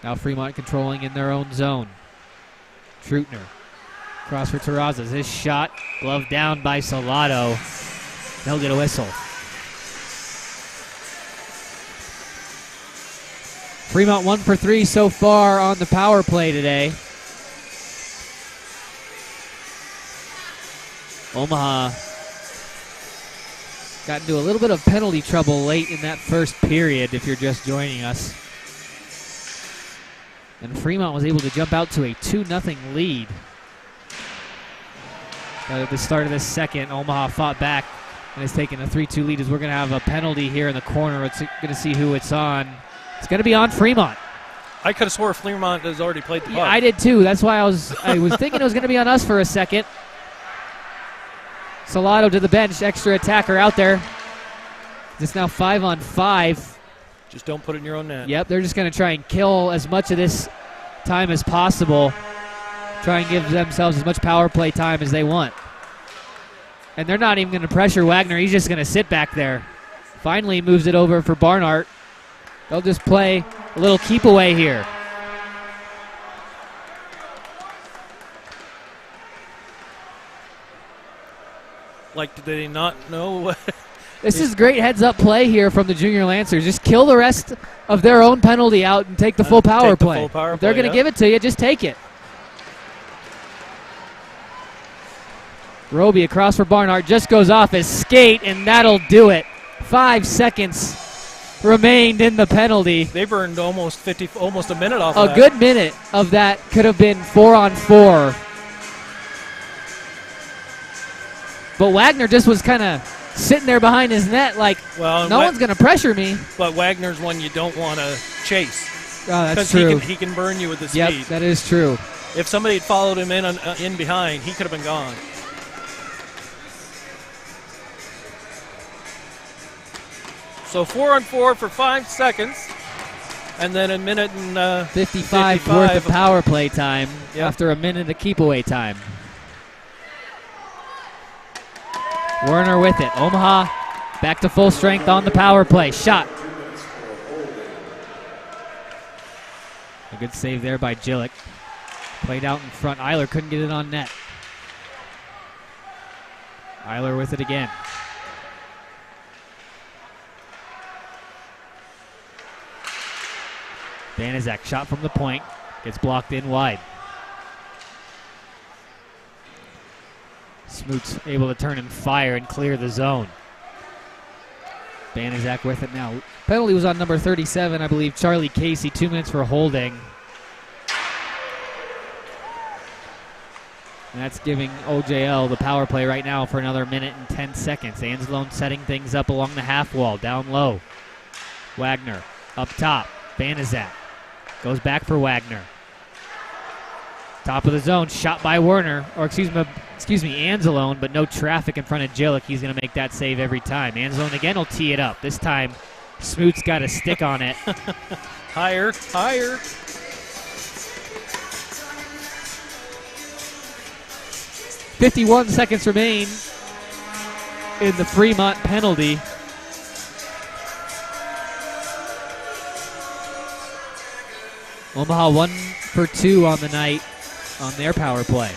Now Fremont controlling in their own zone. Trutner. Cross for Terrazas. His shot, gloved down by Salado. They'll get a whistle. Fremont 1 for 3 so far on the power play today. Omaha got into a little bit of penalty trouble late in that first period if you're just joining us. And Fremont was able to jump out to a 2-0 lead. But at the start of this second, Omaha fought back and has taken a 3-2 lead as we're going to have a penalty here in the corner. It's going to see who it's on. It's going to be on Fremont. I could have swore Fremont has already played the puck. Yeah, I did too. That's why I was thinking it was going to be on us for a second. Salado to the bench, extra attacker out there. It's now 5-on-5. Just don't put it in your own net. Yep, they're just going to try and kill as much of this time as possible. Try and give themselves as much power play time as they want. And they're not even going to pressure Wagner. He's just going to sit back there. Finally moves it over for Barnhart. They'll just play a little keep away here. Like, did they not know what? This is great heads-up play here from the Junior Lancers. Just kill the rest of their own penalty out and take the full power play. If they're going to give it to you, just take it. Roby across for Barnhart, just goes off his skate, and that'll do it. 5 seconds remained in the penalty. They burned almost a minute off of that. A good minute of that could have been 4-on-4. But Wagner just was kind of sitting there behind his net like, well, no one's going to pressure me. But Wagner's one you don't want to chase. Oh, that's true. He can burn you with the speed. Yep, that is true. If somebody had followed him in behind, he could have been gone. So 4-on-4 for 5 seconds. And then a minute and 55 worth of power play time after a minute of keep away time. Werner with it. Omaha back to full strength on the power play. Shot. A good save there by Gillick. Played out in front. Eiler couldn't get it on net. Eiler with it again. Banaszak shot from the point. Gets blocked in wide. Smoot's able to turn and fire and clear the zone. Banaszak with it now. Penalty was on number 37, I believe, Charlie Casey. 2 minutes for holding. And that's giving OJL the power play right now for another minute and 10 seconds. Anzalone setting things up along the half wall, down low. Wagner up top. Banaszak goes back for Wagner. Top of the zone, shot by Werner, or excuse me, Anzalone, but no traffic in front of Gillick. He's going to make that save every time. Anzalone again will tee it up. This time, Smoot's got a stick on it. Higher. 51 seconds remain in the Fremont penalty. Omaha 1 for 2 on the night on their power play.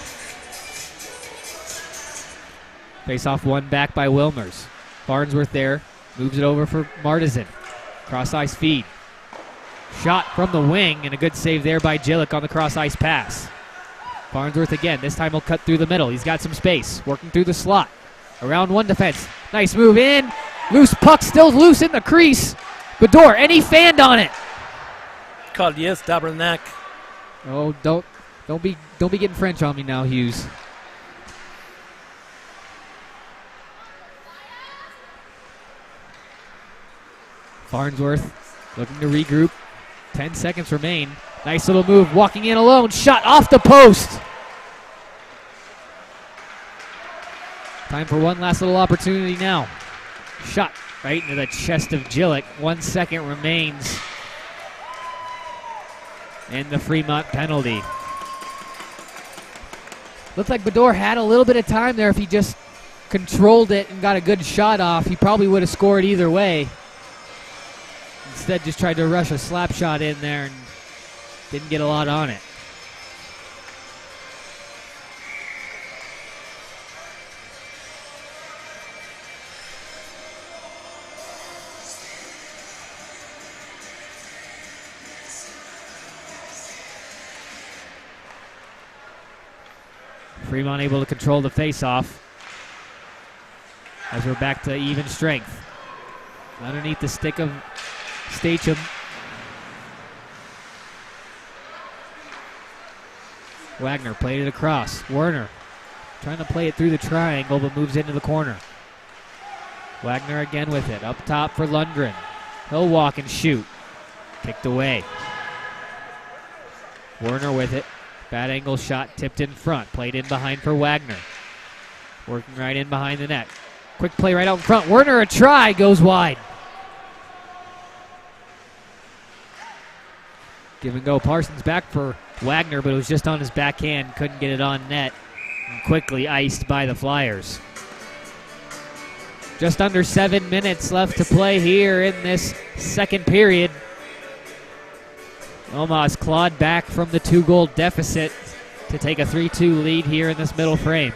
Face-off one back by Wilmers. Farnsworth there, moves it over for Martizan. Cross-ice feed. Shot from the wing, and a good save there by Gillick on the cross-ice pass. Farnsworth again, this time he'll cut through the middle. He's got some space, working through the slot. Around one defense. Nice move in. Loose puck, still loose in the crease. Bador, and he fanned on it. Called yes, Tabernac. Oh, don't be getting French on me now, Hughes. Farnsworth looking to regroup. 10 seconds remain. Nice little move, walking in alone. Shot off the post. Time for one last little opportunity now. Shot right into the chest of Gillick. 1 second remains in the Fremont penalty. Looked like Bador had a little bit of time there. If he just controlled it and got a good shot off, he probably would have scored either way. Instead, just tried to rush a slap shot in there and didn't get a lot on it. Fremont able to control the face-off as we're back to even strength. Underneath the stick of Stacham. Wagner played it across. Werner trying to play it through the triangle, but moves into the corner. Wagner again with it. Up top for Lundgren. He'll walk and shoot. Kicked away. Werner with it. Bad angle shot tipped in front. Played in behind for Wagner. Working right in behind the net. Quick play right out in front. Werner a try, goes wide. Give and go. Parsons back for Wagner, but it was just on his backhand. Couldn't get it on net. And quickly iced by the Flyers. Just under 7 minutes left to play here in this second period. Omaha's clawed back from the 2-goal deficit to take a 3-2 lead here in this middle frame.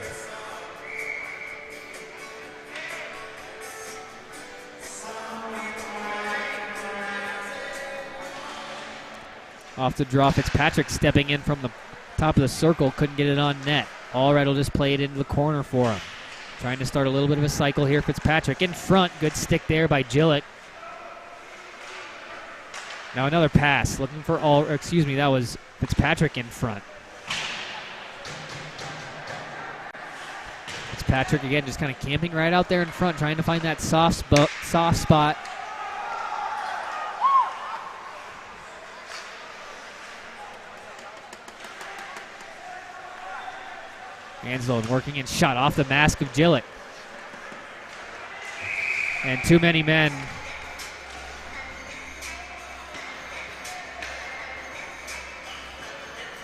Off the draw, Fitzpatrick stepping in from the top of the circle, couldn't get it on net. Allred will just play it into the corner for him. Trying to start a little bit of a cycle here. Fitzpatrick in front, good stick there by Gillick. Now another pass, looking for that was Fitzpatrick in front. Fitzpatrick again just kind of camping right out there in front, trying to find that soft spot. Anzalone working and shot off the mask of Gillick. And too many men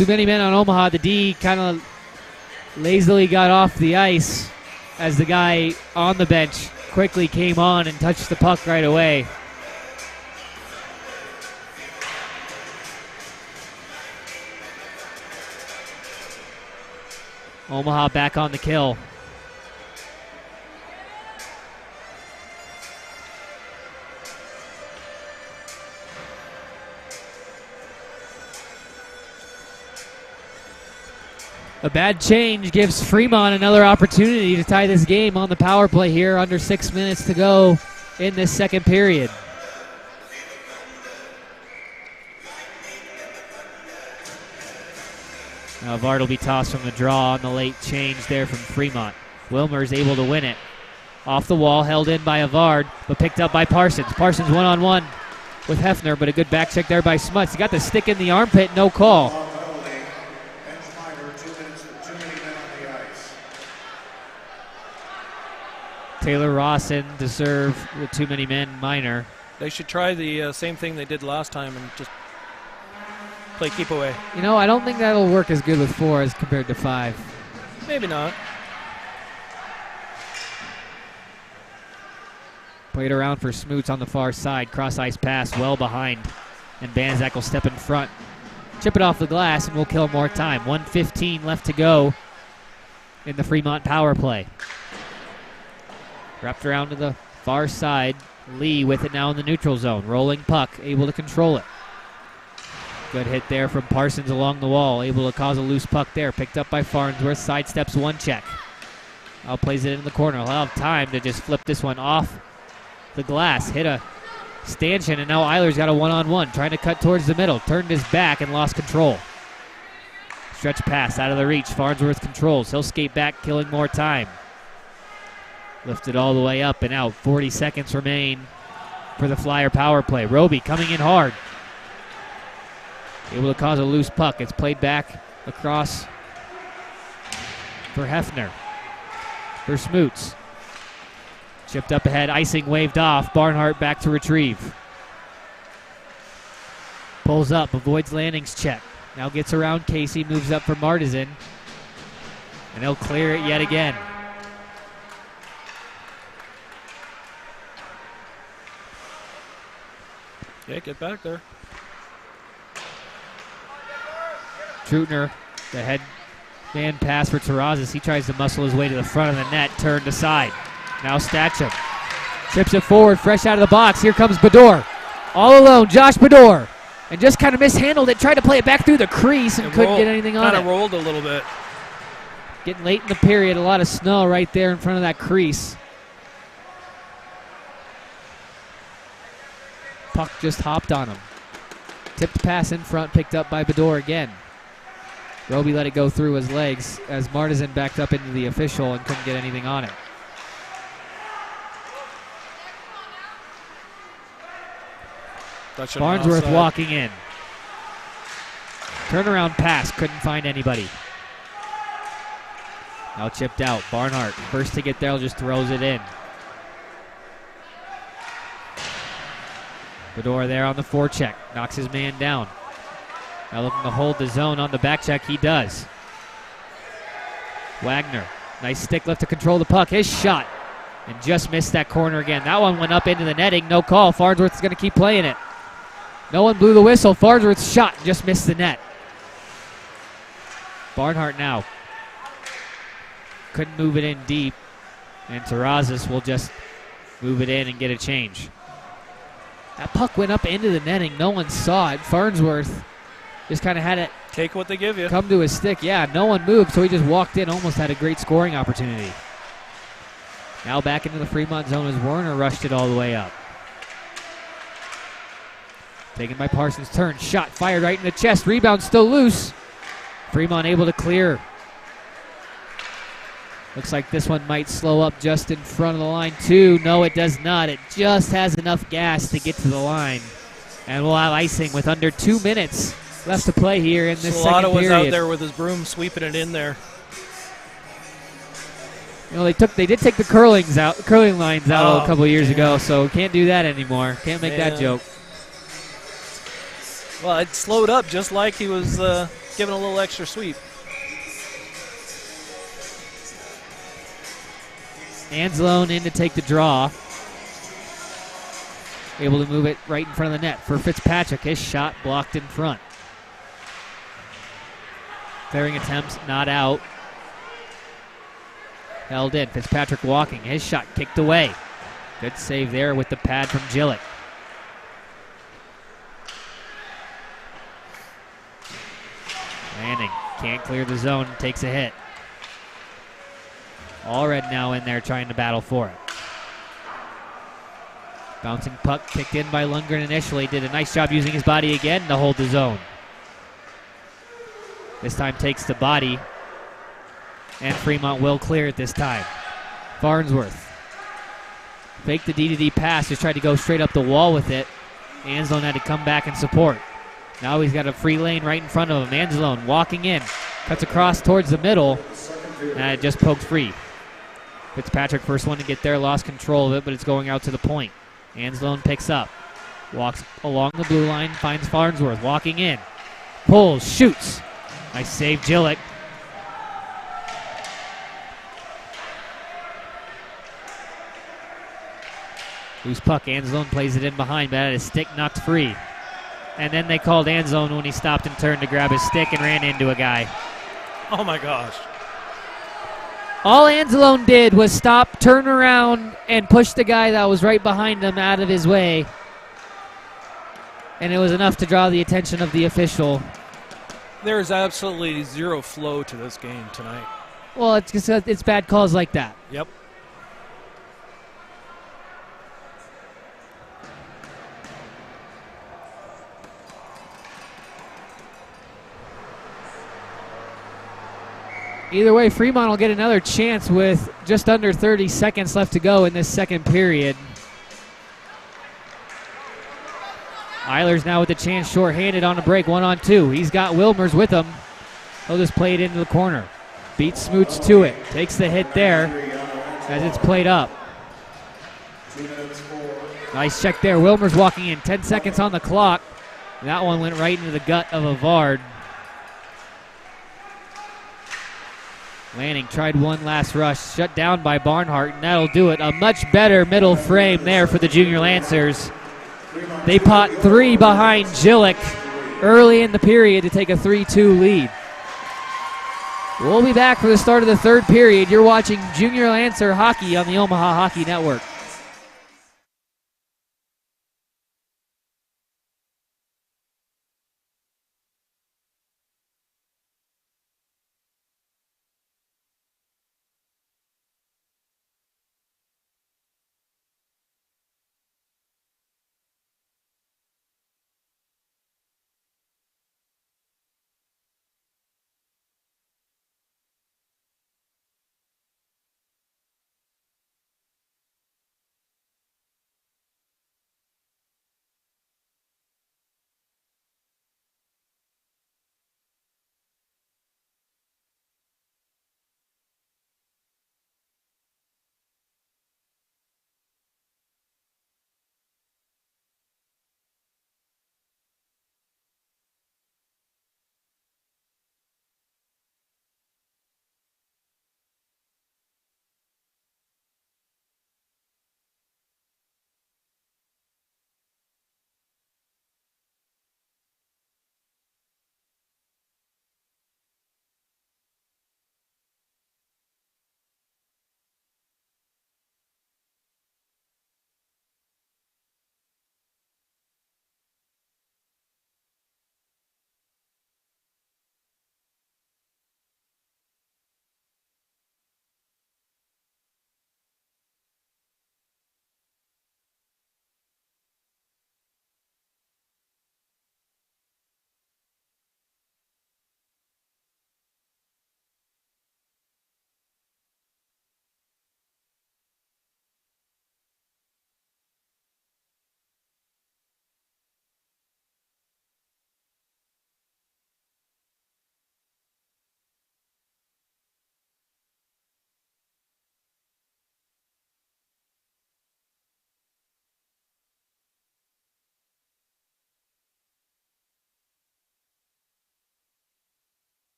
Too many men on Omaha. The D kind of lazily got off the ice as the guy on the bench quickly came on and touched the puck right away. Omaha back on the kill. A bad change gives Fremont another opportunity to tie this game on the power play here. Under 6 minutes to go in this second period. Now Vard will be tossed from the draw on the late change there from Fremont. Wilmer's able to win it. Off the wall, held in by Avard, but picked up by Parsons. Parsons one-on-one with Hefner, but a good back check there by Smuts. He got the stick in the armpit, no call. Taylor Rawson to serve with too many men, minor. They should try the same thing they did last time and just play keep away. You know, I don't think that'll work as good with 4 as compared to 5. Maybe not. Played around for Smoots on the far side. Cross-ice pass well behind. And Banzak will step in front. Chip it off the glass and we'll kill more time. 1:15 left to go in the Fremont power play. Wrapped around to the far side. Lee with it now in the neutral zone. Rolling puck, able to control it. Good hit there from Parsons along the wall. Able to cause a loose puck there. Picked up by Farnsworth. Sidesteps one check. Now plays it in the corner. He'll have time to just flip this one off the glass. Hit a stanchion, and now Eiler's got a one-on-one. Trying to cut towards the middle. Turned his back and lost control. Stretch pass out of the reach. Farnsworth controls. He'll skate back, killing more time. Lifted all the way up and out. 40 seconds remain for the Flyer power play. Roby coming in hard. Able to cause a loose puck. It's played back across for Hefner. For Smoots. Chipped up ahead. Icing waved off. Barnhart back to retrieve. Pulls up. Avoids Lanning's check. Now gets around Casey. Moves up for Martizan. And he'll clear it yet again. Yeah, get back there. Trutner, the head man pass for Terrazas. He tries to muscle his way to the front of the net, turned aside. Now Statcham chips it forward, fresh out of the box. Here comes Bador. All alone, Josh Bador. And just kind of mishandled it, tried to play it back through the crease and couldn't get anything on it. Kind of rolled a little bit. Getting late in the period, a lot of snow right there in front of that crease. Puck just hopped on him. Tipped pass in front, picked up by Bador again. Roby let it go through his legs as Martizan backed up into the official and couldn't get anything on it. Farnsworth walking in. Turnaround pass, couldn't find anybody. Now chipped out. Barnhart, first to get there, just throws it in. Bador there on the forecheck, knocks his man down. Now looking to hold the zone on the back check, he does. Wagner, nice stick lift to control the puck. His shot, and just missed that corner again. That one went up into the netting, no call. Farnsworth is going to keep playing it. No one blew the whistle. Farnsworth's shot just missed the net. Barnhart now. Couldn't move it in deep, and Terrazas will just move it in and get a change. That puck went up into the netting. No one saw it. Farnsworth just kind of had it take what they give you. Come to his stick. Yeah, no one moved, so he just walked in, almost had a great scoring opportunity. Now back into the Fremont zone as Werner rushed it all the way up. Taken by Parsons. Turn. Shot fired right in the chest. Rebound still loose. Fremont able to clear. Looks like this one might slow up just in front of the line too. No, it does not. It just has enough gas to get to the line. And we'll have icing with under 2 minutes left to play here in this second period. Solano was out there with his broom sweeping it in there. You know, they did take the curling lines out a couple years ago, so can't do that anymore. Can't make that joke. Well, it slowed up just like he was giving a little extra sweep. Anzalone in to take the draw. Able to move it right in front of the net for Fitzpatrick. His shot blocked in front. Clearing attempts, not out. Held in. Fitzpatrick walking. His shot kicked away. Good save there with the pad from Gillick. Landing. Can't clear the zone. Takes a hit. Allred now in there trying to battle for it. Bouncing puck kicked in by Lundgren initially. Did a nice job using his body again to hold the zone. This time takes the body. And Fremont will clear it this time. Farnsworth. Faked the D-to-D pass. Just tried to go straight up the wall with it. Anzalone had to come back and support. Now he's got a free lane right in front of him. Anzalone walking in. Cuts across towards the middle. And it just poked free. Fitzpatrick first one to get there. Lost control of it, but it's going out to the point. Anzalone picks up. Walks along the blue line. Finds Farnsworth. Walking in. Pulls. Shoots. Nice save, Gillick. Loose puck. Anzalone plays it in behind, but had his stick knocked free. And then they called Anzalone when he stopped and turned to grab his stick and ran into a guy. Oh, my gosh. All Anzalone did was stop, turn around, and push the guy that was right behind him out of his way. And it was enough to draw the attention of the official. There is absolutely zero flow to this game tonight. Well, it's bad calls like that. Yep. Either way, Fremont will get another chance with just under 30 seconds left to go in this second period. Eilers now with the chance, shorthanded on a break, 1-on-2. He's got Wilmers with him. He'll just play it into the corner. Beats Smoots to it. Takes the hit there as it's played up. Nice check there. Wilmers walking in. 10 seconds on the clock. That one went right into the gut of Avard. Lanning tried one last rush, shut down by Barnhart, and that'll do it. A much better middle frame there for the Junior Lancers. They pot 3 behind Gillick early in the period to take a 3-2 lead. We'll be back for the start of the third period. You're watching Junior Lancer hockey on the Omaha Hockey Network.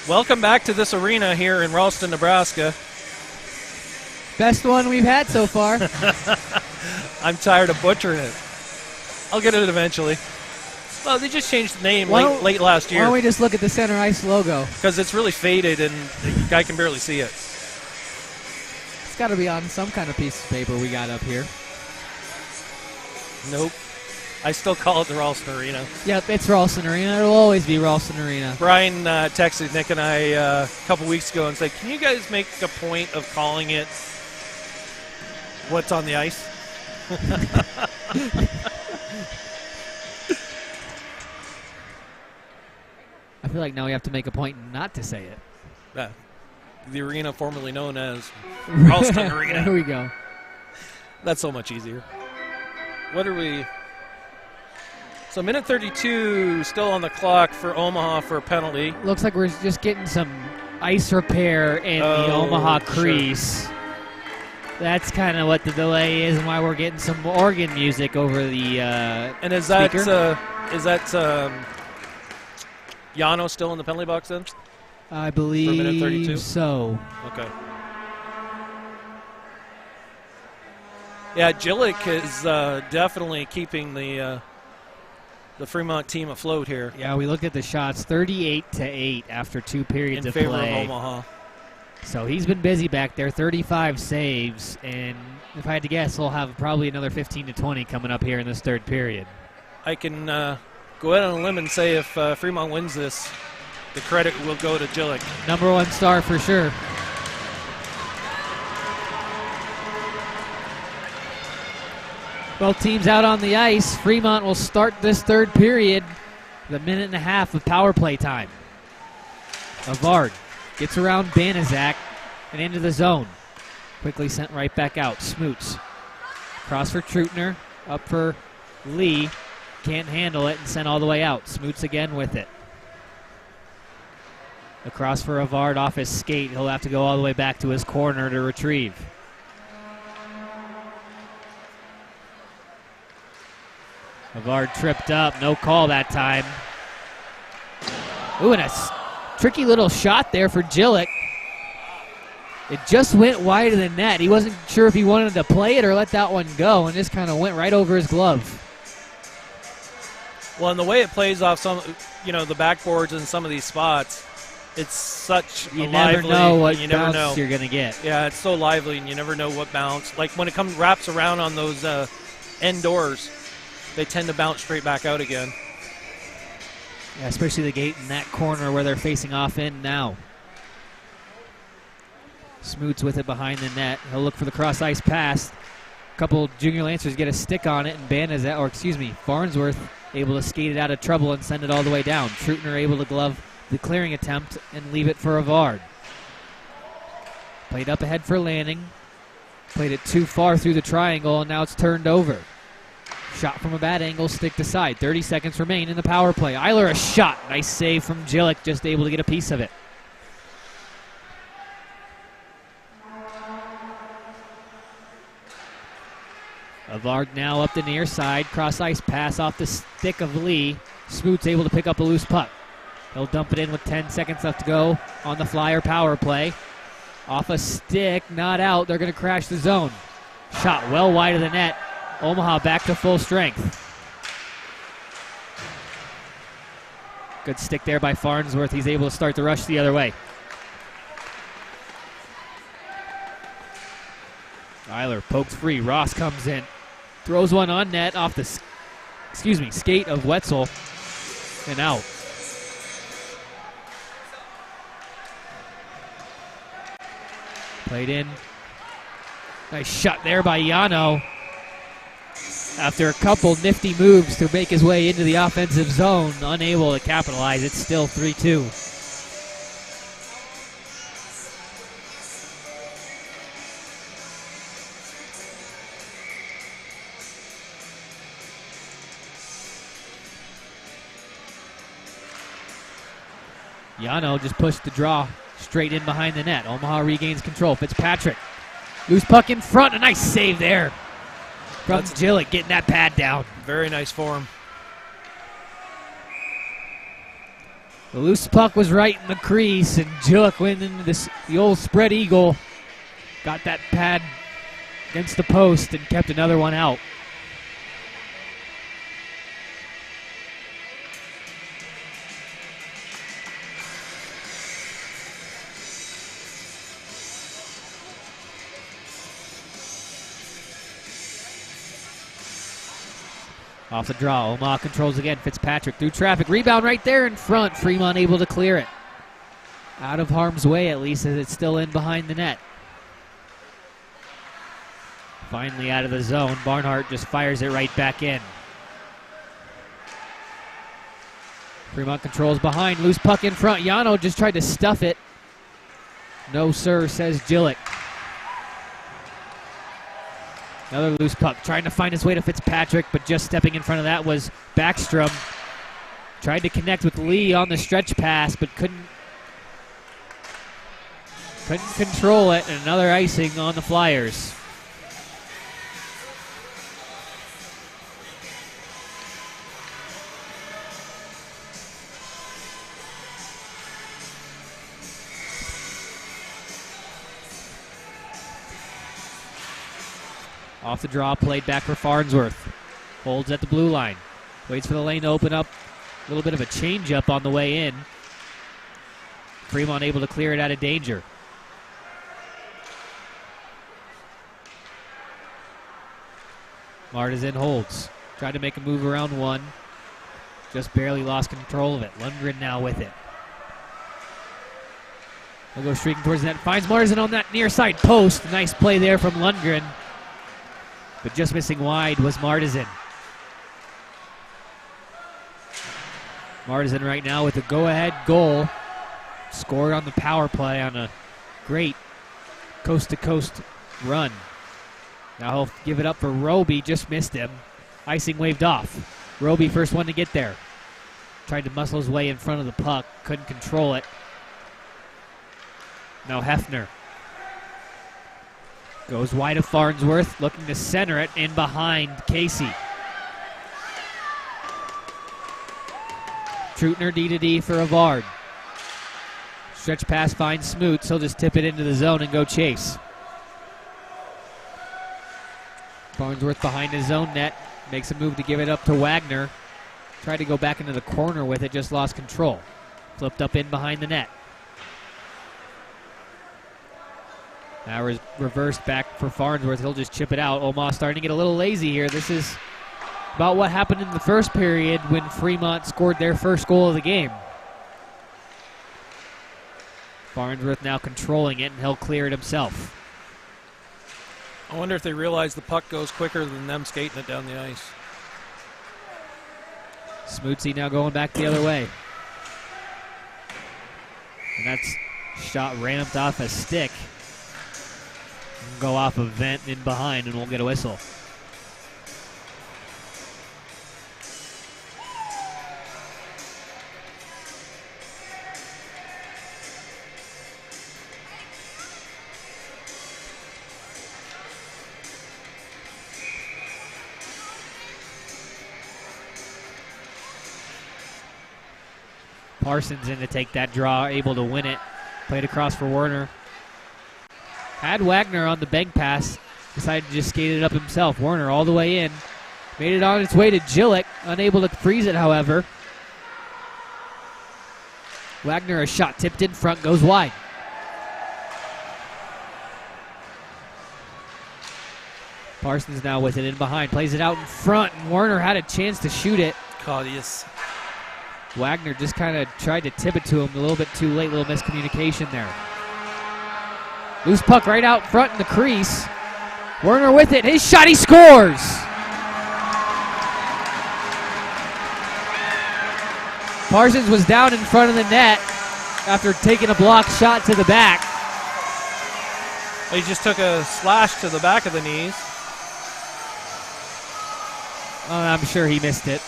Welcome back to this arena here in Ralston, Nebraska. Best one we've had so far. I'm tired of butchering it. I'll get it eventually. Well, they just changed the name late last year. Why don't we just look at the center ice logo? Because it's really faded and the guy can barely see it. It's got to be on some kind of piece of paper we got up here. Nope. I still call it the Ralston Arena. Yep, it's Ralston Arena. It'll always be Ralston Arena. Brian texted Nick and I a couple weeks ago and said, can you guys make a point of calling it what's on the ice? I feel like now we have to make a point not to say it. The arena formerly known as Ralston Arena. There we go. That's so much easier. What are we... So minute 32 still on the clock for Omaha for a penalty. Looks like we're just getting some ice repair in the Omaha crease. Sure. That's kind of what the delay is and why we're getting some organ music over the and is speaker. Yano still in the penalty box then? I for minute 32? believe so. Okay. Yeah, Jillick is definitely keeping the Fremont team afloat here. Yeah, we looked at the shots, 38-8 after 2 periods of play. In play. favor of Omaha. So he's been busy back there, 35 saves, and if I had to guess, he'll have probably another 15 to 20 coming up here in this third period. I can go out on a limb and say if Fremont wins this, the credit will go to Jillick. Number 1 star for sure. Both teams out on the ice. Fremont will start this third period with a minute and a half of power play time. Avard gets around Banaszak and into the zone. Quickly sent right back out. Smoots. Cross for Trutner. Up for Lee. Can't handle it and sent all the way out. Smoots again with it. Across for Avard off his skate. He'll have to go all the way back to his corner to retrieve. Avard tripped up. No call that time. Ooh, and a tricky little shot there for Jillick. It just went wide of the net. He wasn't sure if he wanted to play it or let that one go, and just kind of went right over his glove. Well, and the way it plays off some, the backboards in some of these spots, it's such you a never lively, know what you bounce never know. You're going to get. Yeah, it's so lively, and you never know what bounce. Like when it wraps around on those end doors, they tend to bounce straight back out again. Yeah, especially the gate in that corner where they're facing off in now. Smoots with it behind the net. He'll look for the cross-ice pass. A couple junior Lancers get a stick on it, and Farnsworth able to skate it out of trouble and send it all the way down. Trutner able to glove the clearing attempt and leave it for Avard. Played up ahead for Lanning. Played it too far through the triangle, and now it's turned over. Shot from a bad angle, stick to side. 30 seconds remain in the power play. Eiler a shot. Nice save from Jillick, just able to get a piece of it. Avard now up the near side. Cross-ice pass off the stick of Lee. Smoots able to pick up a loose puck. He'll dump it in with 10 seconds left to go on the Flyer power play. Off a stick, not out. They're going to crash the zone. Shot well wide of the net. Omaha back to full strength. Good stick there by Farnsworth. He's able to start the rush the other way. Eiler pokes free. Ross comes in. Throws one on net off the skate of Wetzel. And out. Played in. Nice shot there by Yano. After a couple nifty moves to make his way into the offensive zone, unable to capitalize, it's still 3-2. Yano just pushed the draw straight in behind the net. Omaha regains control. Fitzpatrick. Loose puck in front. A nice save there from Jillick, getting that pad down. Very nice form. The loose puck was right in the crease, and Jillick went into the old spread eagle. Got that pad against the post and kept another one out. Off the draw, Omaha controls again. Fitzpatrick through traffic. Rebound right there in front. Fremont able to clear it. Out of harm's way, at least, as it's still in behind the net. Finally out of the zone. Barnhart just fires it right back in. Fremont controls behind. Loose puck in front. Yano just tried to stuff it. No, sir, says Jillick. Another loose puck, trying to find his way to Fitzpatrick, but just stepping in front of that was Backstrom. Tried to connect with Lee on the stretch pass, but couldn't control it, and another icing on the Flyers. Off the draw, played back for Farnsworth. Holds at the blue line. Waits for the lane to open up. A little bit of a change-up on the way in. Fremont able to clear it out of danger. Martizan holds. Tried to make a move around one. Just barely lost control of it. Lundgren now with it. He'll go streaking towards the net. Finds Martizan on that near side post. Nice play there from Lundgren. But just missing wide was Martizan. Martizan right now with a go-ahead goal. Scored on the power play on a great coast-to-coast run. Now he'll give it up for Roby. Just missed him. Icing waved off. Roby first one to get there. Tried to muscle his way in front of the puck. Couldn't control it. Now Hefner. Goes wide of Farnsworth, looking to center it in behind Casey. Trutner D-to-D for Avard. Stretch pass finds Smoot, so he'll just tip it into the zone and go chase. Farnsworth behind his own net, makes a move to give it up to Wagner. Tried to go back into the corner with it, just lost control. Flipped up in behind the net. Now reversed back for Farnsworth. He'll just chip it out. Omaha starting to get a little lazy here. This is about what happened in the first period when Fremont scored their first goal of the game. Farnsworth now controlling it, and he'll clear it himself. I wonder if they realize the puck goes quicker than them skating it down the ice. Smootsy now going back the other way. And that's shot ramped off a stick. Go off a vent in behind, and we'll get a whistle. Parsons in to take that draw, able to win it. Played across for Werner. Had Wagner on the bank pass. Decided to just skate it up himself. Werner all the way in. Made it on its way to Jillick. Unable to freeze it, however. Wagner, a shot tipped in front, goes wide. Parsons now with it in behind. Plays it out in front, and Werner had a chance to shoot it. Claudius. Wagner just kind of tried to tip it to him a little bit too late. Little miscommunication there. Loose puck right out front in the crease. Werner with it. His shot, he scores! Parsons was down in front of the net after taking a blocked shot to the back. He just took a slash to the back of the knees. I'm sure he missed it.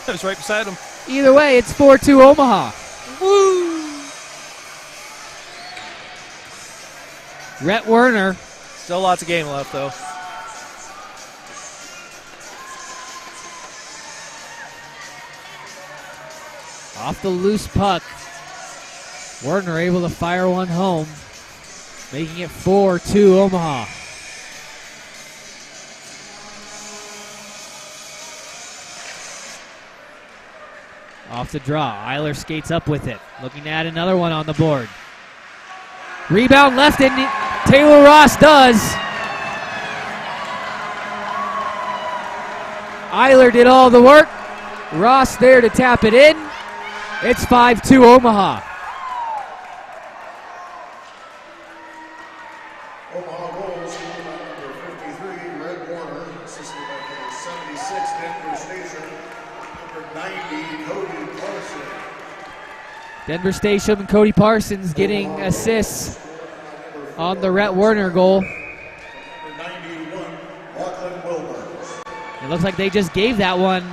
It was right beside him. Either way, it's 4-2 Omaha. Woo! Rhett Werner. Still lots of game left, though. Off the loose puck. Werner able to fire one home, making it 4-2 Omaha. Off the draw. Eiler skates up with it. Looking to add another one on the board. Rebound left in. Taylor Ross does. Eiler did all the work. Ross there to tap it in. It's 5-2 Omaha. Omaha goals scored by number 53, Red Warner, assisted by number 76, Denver Station, number 90, Cody Parsons. Denver Station and Cody Parsons getting assists on the Rhett Werner goal. Number 91, Lachlan Wilburns. It looks like they just gave that one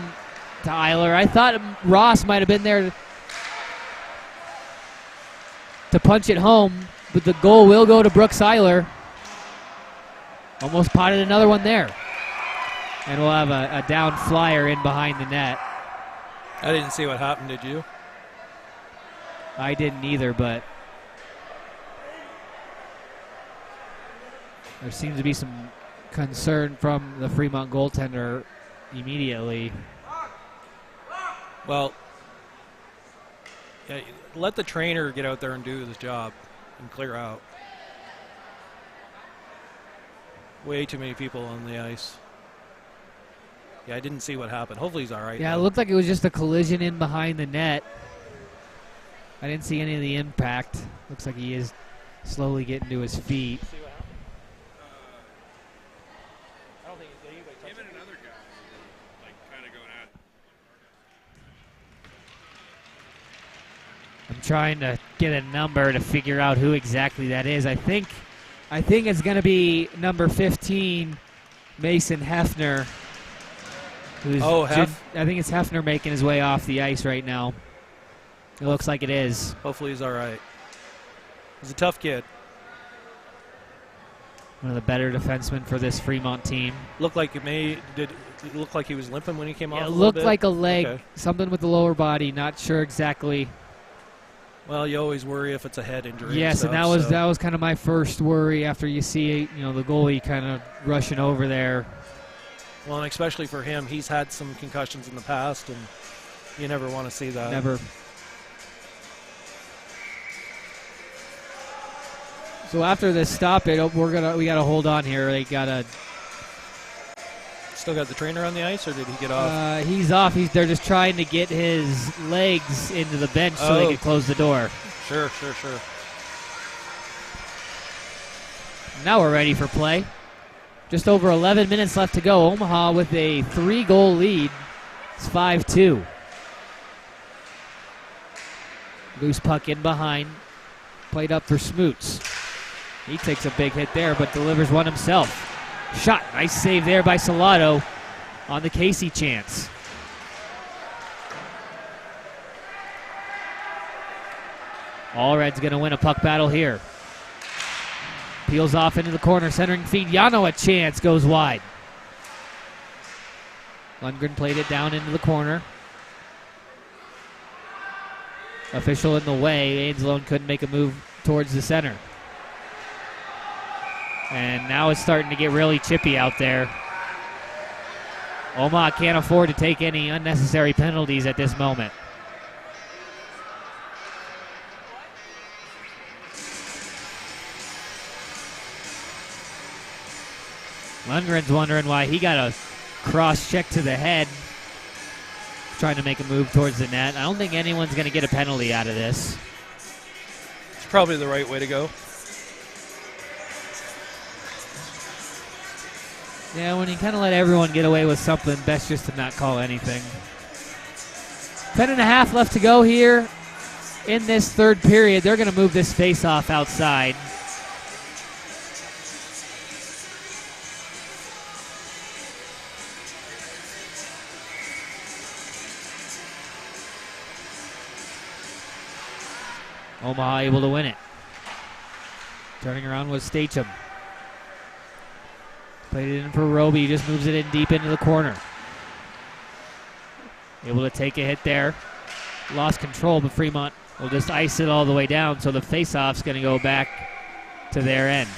to Eiler. I thought Ross might have been there to punch it home, but the goal will go to Brooks Eiler. Almost potted another one there. And we'll have a down flyer in behind the net. I didn't see what happened, did you? I didn't either, but there seems to be some concern from the Fremont goaltender immediately. Well, yeah, let the trainer get out there and do his job and clear out. Way too many people on the ice. Yeah, I didn't see what happened. Hopefully he's all right. Yeah, it looked like it was just a collision in behind the net. I didn't see any of the impact. Looks like he is slowly getting to his feet. I don't think anybody touched Him and another guy were like kind of going at. I'm trying to get a number to figure out who exactly that is. I think it's going to be number 15, Mason Hefner. I think it's Hefner making his way off the ice right now. It looks like it is. Hopefully he's all right. He's a tough kid. One of the better defensemen for this Fremont team. Looked like did it look like he was limping when he came off? It looked like a leg, Okay. something with the lower body. Not sure exactly. Well, you always worry if it's a head injury. Yes, and that was kind of my first worry after you see the goalie kind of rushing over there. Well, and especially for him, he's had some concussions in the past, and you never want to see that. Never. So after this stop, we got to hold on here. They got to. Still got the trainer on the ice, or did he get off? He's off. They're just trying to get his legs into the bench so they can close the door. Sure. Now we're ready for play. Just over 11 minutes left to go. Omaha with a 3-goal lead. It's 5-2. Loose puck in behind. Played up for Smoots. He takes a big hit there, but delivers one himself. Shot. Nice save there by Salado on the Casey chance. Allred's going to win a puck battle here. Peels off into the corner, centering feed. Yano a chance, goes wide. Lundgren played it down into the corner. Official in the way. Ainslone couldn't make a move towards the center. And now it's starting to get really chippy out there. Omaha can't afford to take any unnecessary penalties at this moment. Lundgren's wondering why he got a cross check to the head, trying to make a move towards the net. I don't think anyone's going to get a penalty out of this. It's probably the right way to go. Yeah, when you kind of let everyone get away with something, best just to not call anything. 10.5 left to go here in this third period. They're going to move this face-off outside. Omaha able to win it. Turning around was Stacham. Played it in for Roby. He just moves it in deep into the corner. Able to take a hit there. lost control, but Fremont will just ice it all the way down, so the face-off's going to go back to their end.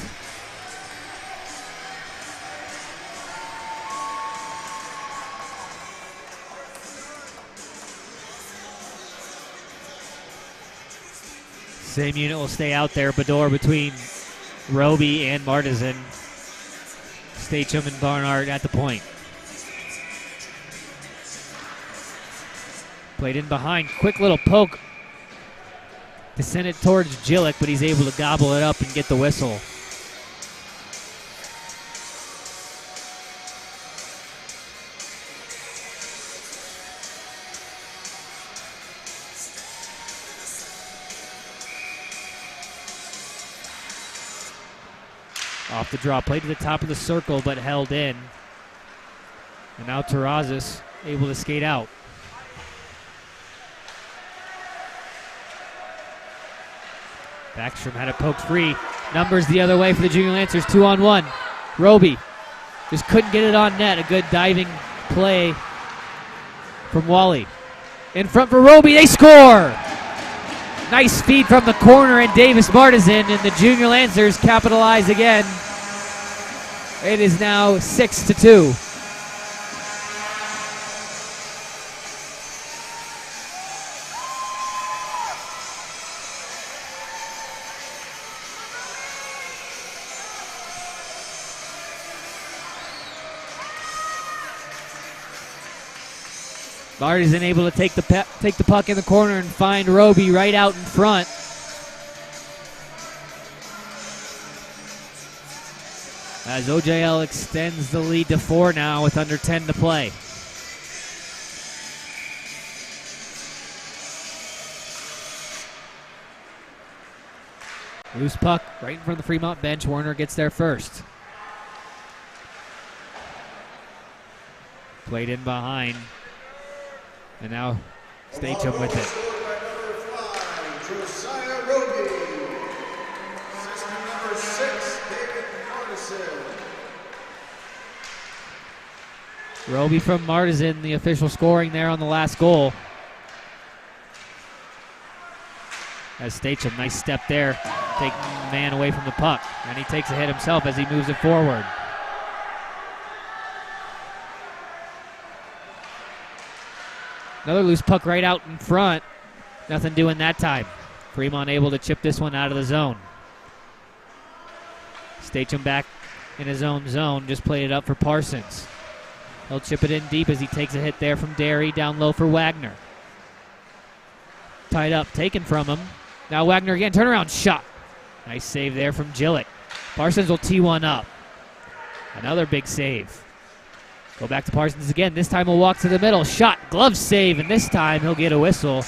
Same unit will stay out there, Bador between Roby and Martizan. Stacham and Barnard at the point. Played in behind, quick little poke to send it towards Gillick, but he's able to gobble it up and get the whistle. Off the draw, played to the top of the circle, but held in. And now Terrazas able to skate out. Backstrom had it poked free. Numbers the other way for the Junior Lancers, 2-on-1. Roby just couldn't get it on net. A good diving play from Wally. In front for Roby, they score! Nice speed from the corner, and Davis Martizan, and the Junior Lancers capitalize again. It is now 6-2. Martizan able to take the puck in the corner and find Roby right out in front. As OJL extends the lead to 4 now with under 10 to play. Loose puck right in front of the Fremont bench. Werner gets there first. Played in behind. And now Stacham with it. Josiah Roby. System number 6, David Martizan. Roby from Martizan, the official scoring there on the last goal. As Stacham, nice step there, taking the man away from the puck. And he takes a hit himself as he moves it forward. Another loose puck right out in front. Nothing doing that time. Fremont able to chip this one out of the zone. Stacham back in his own zone. Just played it up for Parsons. He'll chip it in deep as he takes a hit there from Derry. Down low for Wagner. Tied up, taken from him. Now Wagner again, turnaround shot. Nice save there from Gillick. Parsons will tee one up. Another big save. Go back to Parsons again. This time he'll walk to the middle. Shot, glove save, and this time he'll get a whistle.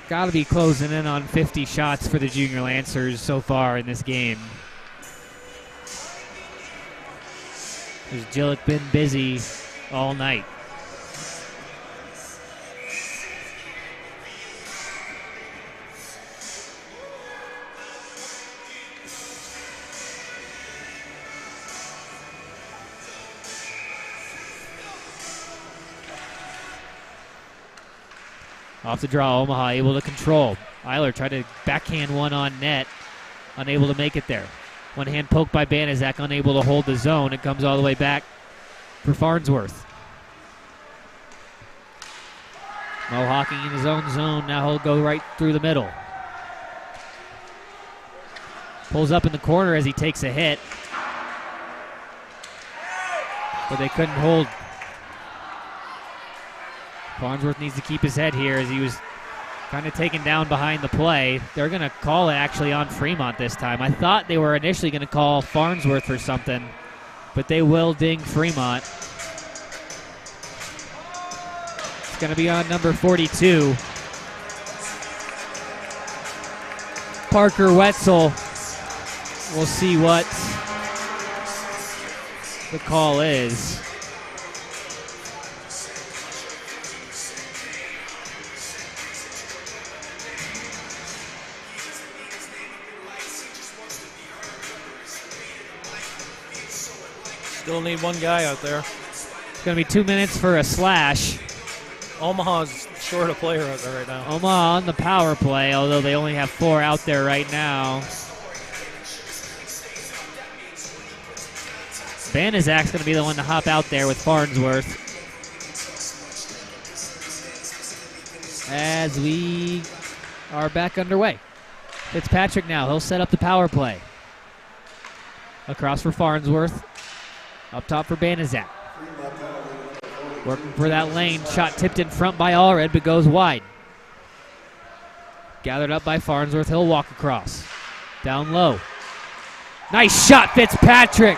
Got to be closing in on 50 shots for the Junior Lancers so far in this game. Has Gillick been busy all night? Off the draw, Omaha able to control. Eiler tried to backhand one on net, unable to make it there. One hand poke by Banaszak, unable to hold the zone. It comes all the way back for Farnsworth. Mohawking in his own zone. Now he'll go right through the middle. Pulls up in the corner as he takes a hit. But they couldn't hold. Farnsworth needs to keep his head here as he was kind of taken down behind the play. They're going to call it actually on Fremont this time. I thought they were initially going to call Farnsworth for something, but they will ding Fremont. It's going to be on number 42. Parker Wetzel. We'll see what the call is. Still need one guy out there. It's going to be 2 minutes for a slash. Omaha's short a player out there right now. Omaha on the power play, although they only have 4 out there right now. Banizak's going to be the one to hop out there with Farnsworth. As we are back underway. Fitzpatrick now. He'll set up the power play. Across for Farnsworth. Up top for Banizak. Working for that lane. Shot tipped in front by Allred, but goes wide. Gathered up by Farnsworth. He'll walk across. Down low. Nice shot, Fitzpatrick.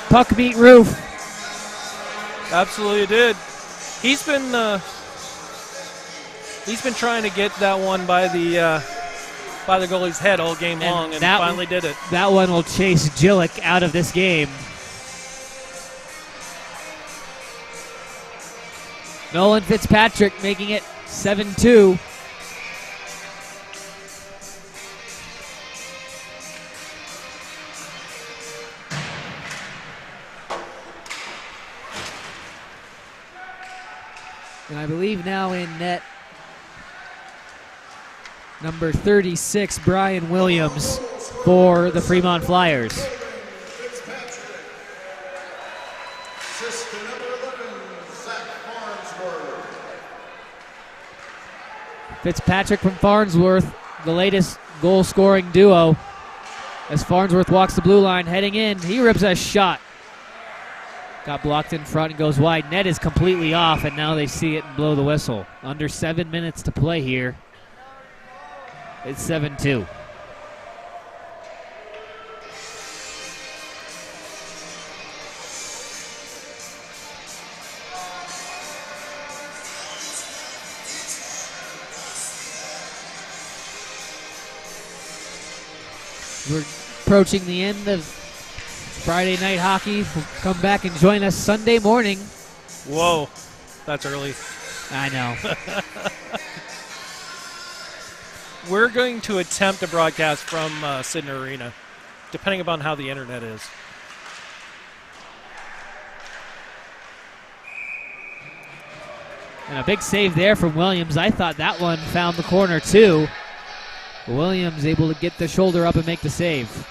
Puck meet roof. Absolutely did. He's been trying to get that one by the goalie's head all game long, and finally did it. That one will chase Jillick out of this game. Nolan Fitzpatrick making it 7-2. And I believe now in net, number 36, Brian Williams for the Fremont Flyers. Fitzpatrick from Farnsworth, the latest goal-scoring duo. As Farnsworth walks the blue line, heading in, he rips a shot. Got blocked in front and goes wide. Net is completely off, and now they see it and blow the whistle. Under 7 minutes to play here. It's 7-2. We're approaching the end of Friday night hockey. Will come back and join us Sunday morning. Whoa, that's early. I know. We're going to attempt a broadcast from Sidney Arena, depending upon how the internet is. And a big save there from Williams. I thought that one found the corner too. Williams able to get the shoulder up and make the save.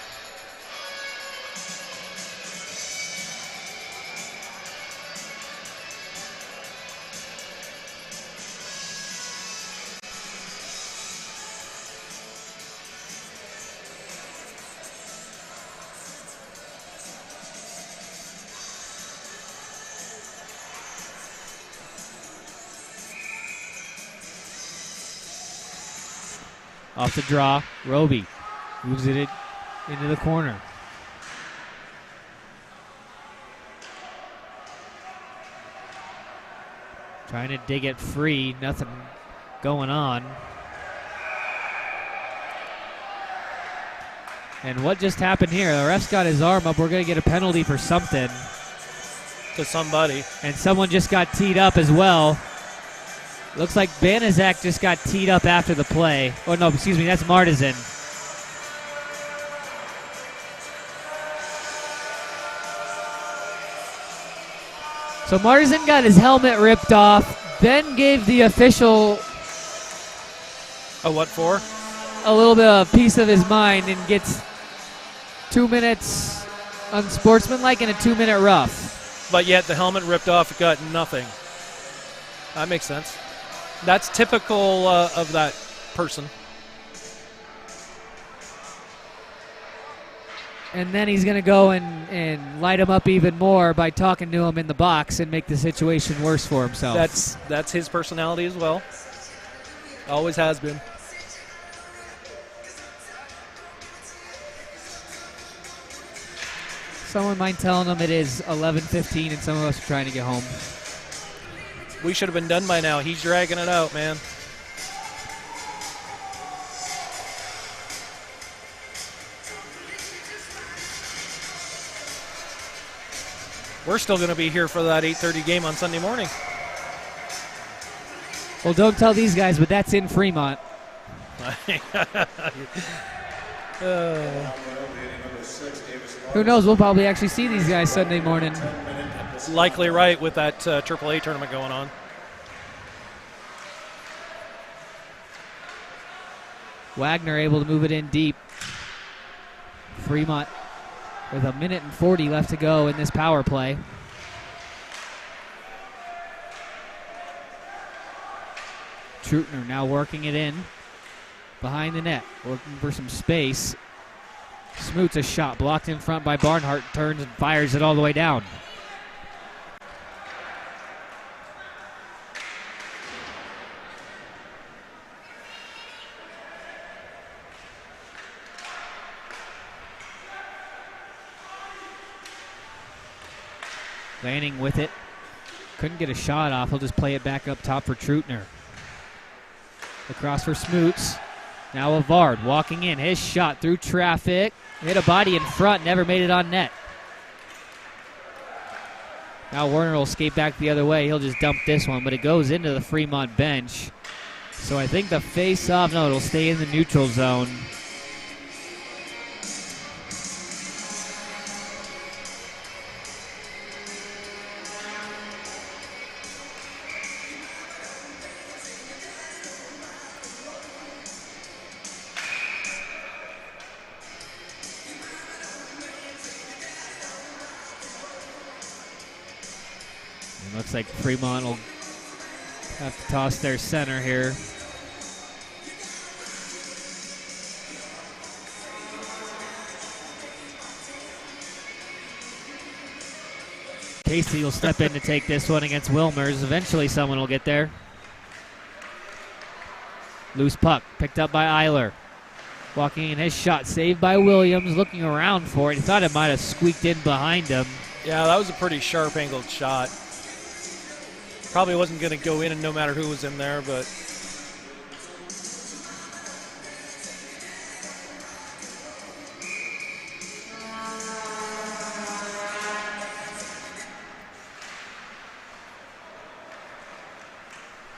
Off the draw, Roby moves it into the corner. Trying to dig it free, nothing going on. And what just happened here? The ref's got his arm up. We're going to get a penalty for something. To somebody. And someone just got teed up as well. Looks like Banizak just got teed up after the play. Oh, no, excuse me, that's Martizan. So Martizan got his helmet ripped off, then gave the official A what for? a little bit of a piece of his mind and gets 2 minutes unsportsmanlike and a 2-minute rough. But yet the helmet ripped off, got nothing. That makes sense. That's typical of that person. And then he's going to go and light him up even more by talking to him in the box and make the situation worse for himself. That's his personality as well. Always has been. Someone mind telling him it is 11:15 and some of us are trying to get home. We should have been done by now. He's dragging it out, man. We're still going to be here for that 8:30 game on Sunday morning. Well, don't tell these guys, but that's in Fremont. Who knows? We'll probably actually see these guys Sunday morning. Likely right with that AAA tournament going on. Wagner able to move it in deep. Fremont with 1:40 left to go in this power play. Trutner now working it in behind the net, looking for some space. Smoots a shot blocked in front by Barnhart, turns and fires it all the way down. Lanning with it. Couldn't get a shot off. He'll just play it back up top for Trutner. Across for Smoots. Now Avard walking in. His shot through traffic. Hit a body in front. Never made it on net. Now Werner will skate back the other way. He'll just dump this one, but it goes into the Fremont bench. So I think the face-off, no, it'll stay in the neutral zone. Looks like Fremont will have to toss their center here. Casey will step in to take this one against Wilmers. Eventually someone will get there. Loose puck picked up by Eiler. Walking in, his shot saved by Williams. Looking around for it. He thought it might have squeaked in behind him. Yeah, that was a pretty sharp angled shot. Probably wasn't going to go in no matter who was in there, but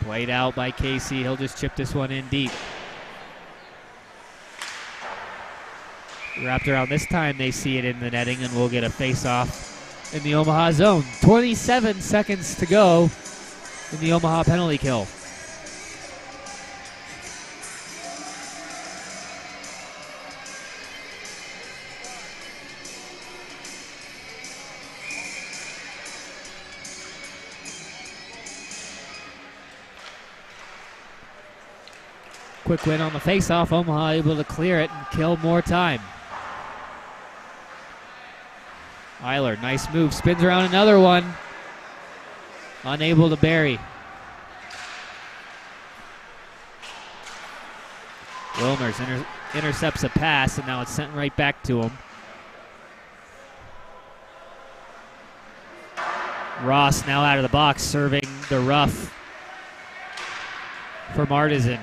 played out by Casey. He'll just chip this one in deep. Wrapped around this time, they see it in the netting, and we'll get a face-off in the Omaha zone. 27 seconds to go in the Omaha penalty kill. Quick win on the face-off. Omaha able to clear it and kill more time. Eiler, nice move, spins around another one. Unable to bury. Wilmers intercepts a pass, and now it's sent right back to him. Ross now out of the box, serving the rough for Martisan.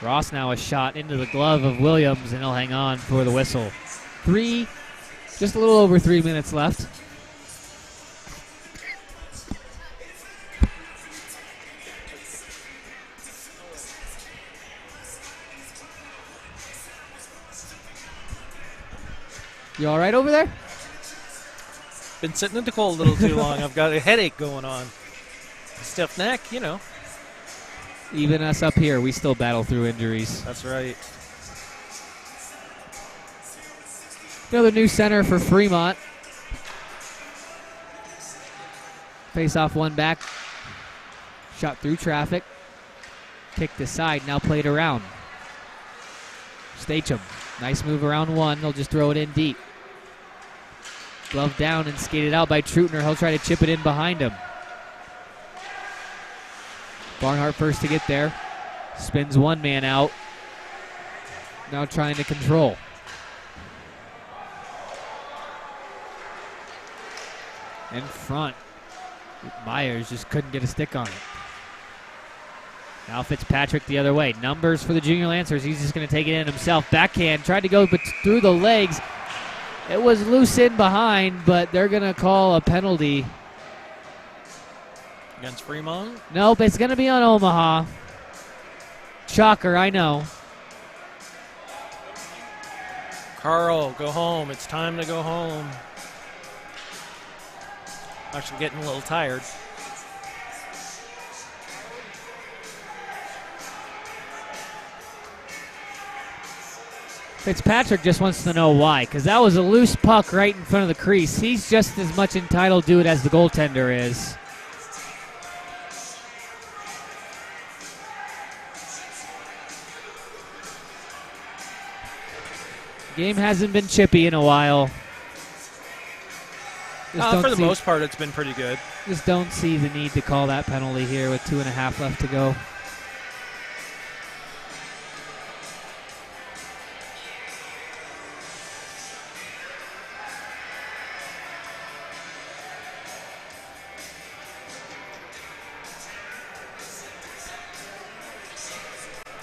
Ross now a shot into the glove of Williams, and he'll hang on for the whistle. Just a little over 3 minutes left. You all right over there? been sitting in the cold a little too long. I've got a headache going on. Stiff neck, you know. Even us up here, we still battle through injuries. That's right. Another new center for Fremont. Face off one back. Shot through traffic. Kicked aside, now played around. Stacham, nice move around one. They'll just throw it in deep. Glove down and skated out by Trutner. He'll try to chip it in behind him. Barnhart first to get there. Spins one man out. Now trying to control. In front. Myers just couldn't get a stick on it. Now Fitzpatrick the other way. Numbers for the Junior Lancers. He's just going to take it in himself. Backhand. Tried to go but through the legs. It was loose in behind, but they're going to call a penalty. Against Fremont? Nope, it's going to be on Omaha. Shocker, I know. Carl, go home. It's time to go home. Actually getting a little tired. Fitzpatrick just wants to know why, because that was a loose puck right in front of the crease. He's just as much entitled to do it as the goaltender is. Game hasn't been chippy in a while. For the most part, it's been pretty good. Just don't see the need to call that penalty here with 2.5 left to go.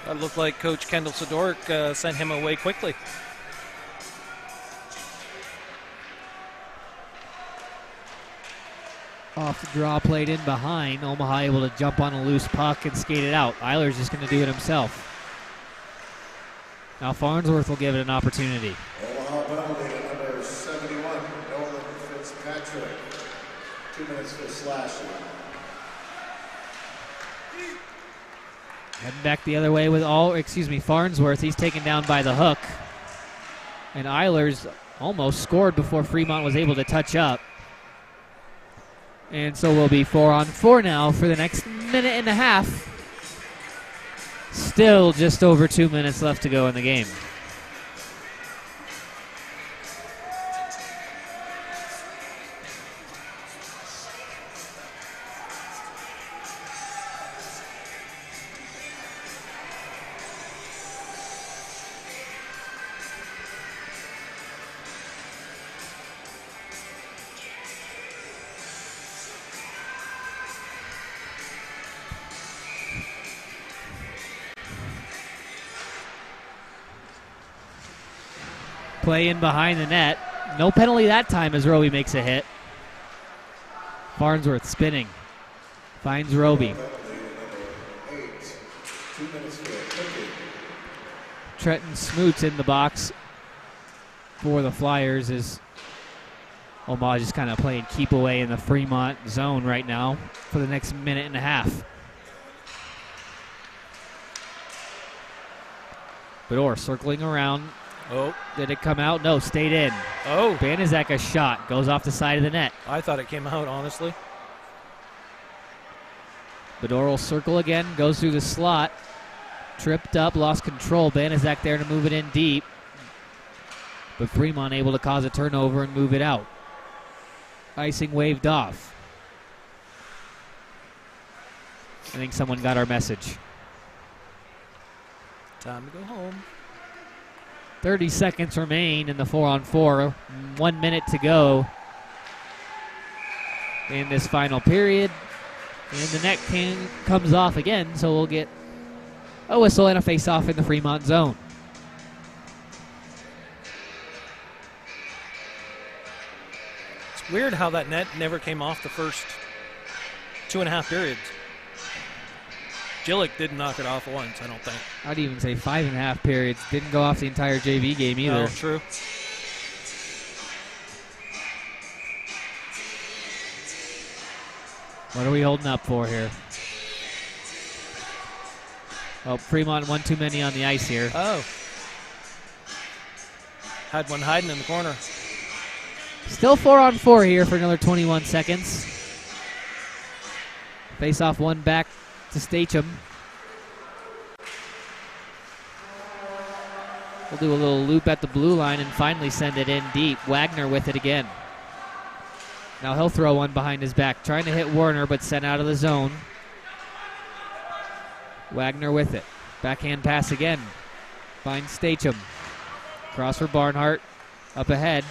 That looked like Coach Kendall Sidoric sent him away quickly. Off the draw, played in behind. Omaha able to jump on a loose puck and skate it out. Eiler's just going to do it himself. Now Farnsworth will give it an opportunity. Omaha penalty to number 71, Nolan Fitzpatrick. 2 minutes for slashing. Heading back the other way with Farnsworth. He's taken down by the hook. And Eilers almost scored before Fremont was able to touch up. And so we'll be 4-on-4 now for the next 1.5 minutes. Still just over 2 minutes left to go in the game. Play in behind the net. No penalty that time as Roby makes a hit. Farnsworth spinning. Finds Roby. Trenton Smoots in the box for the Flyers as Omaha just kind of playing keep away in the Fremont zone right now for the next 1.5 minutes. Bedore circling around. Oh. Did it come out? No, stayed in. Oh. Banaszak a shot. Goes off the side of the net. I thought it came out, honestly. Bedore will circle again. Goes through the slot. Tripped up. Lost control. Banaszak there to move it in deep. But Fremont able to cause a turnover and move it out. Icing waved off. I think someone got our message. Time to go home. 30 seconds remain in the 4-on-4. 1 minute to go in this final period. And the net comes off again, so we'll get a whistle and a face-off in the Fremont zone. It's weird how that net never came off the first 2.5 periods. Gillick didn't knock it off once, I don't think. I'd even say 5.5 periods. Didn't go off the entire JV game either. Oh, true. What are we holding up for here? Oh, Fremont one too many on the ice here. Oh. Had one hiding in the corner. Still 4-on-4 here for another 21 seconds. Face off one back to Stacham. We'll do a little loop at the blue line and finally send it in deep. Wagner with it again. Now he'll throw one behind his back. Trying to hit Werner, but sent out of the zone. Wagner with it. Backhand pass again. Finds Stacham. Cross for Barnhart. Up ahead.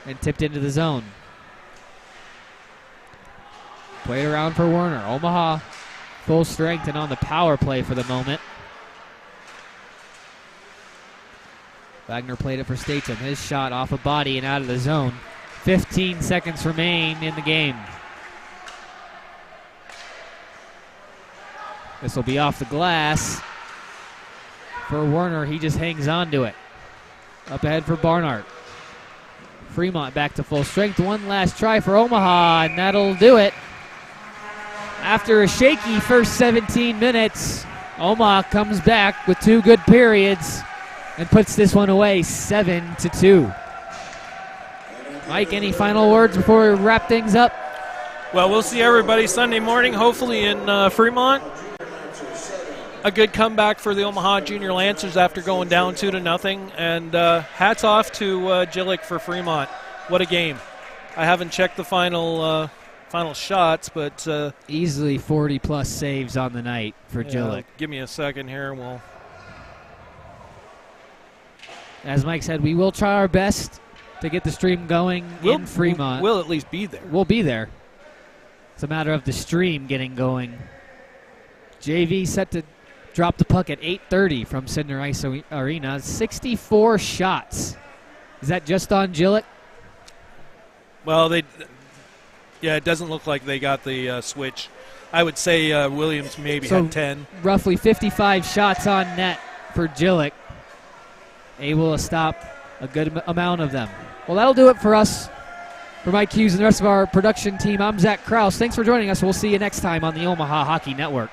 And tipped into the zone. Played around for Werner. Omaha full strength and on the power play for the moment. Wagner played it for Statham. His shot off a body and out of the zone. 15 seconds remain in the game. This will be off the glass for Werner. He just hangs on to it. Up ahead for Barnhart. Fremont back to full strength. One last try for Omaha, and that'll do it. After a shaky first 17 minutes, Omaha comes back with 2 good periods and puts this one away 7-2. Mike, any final words before we wrap things up? Well, we'll see everybody Sunday morning, hopefully in Fremont. A good comeback for the Omaha Junior Lancers after going down 2-0. And hats off to Gillick for Fremont. What a game. I haven't checked the final shots, but easily 40-plus saves on the night for Gillick. Give me a second here. As Mike said, we will try our best to get the stream going in Fremont. We'll at least be there. We'll be there. It's a matter of the stream getting going. JV set to drop the puck at 8:30 from Sidner Ice Arena. 64 shots. Is that just on Gillick? Well, it doesn't look like they got the switch. I would say Williams maybe had 10. Roughly 55 shots on net for Gillick. Able to stop a good amount of them. Well, that'll do it for us. For Mike Hughes and the rest of our production team, I'm Zach Kraus. Thanks for joining us. We'll see you next time on the Omaha Hockey Network.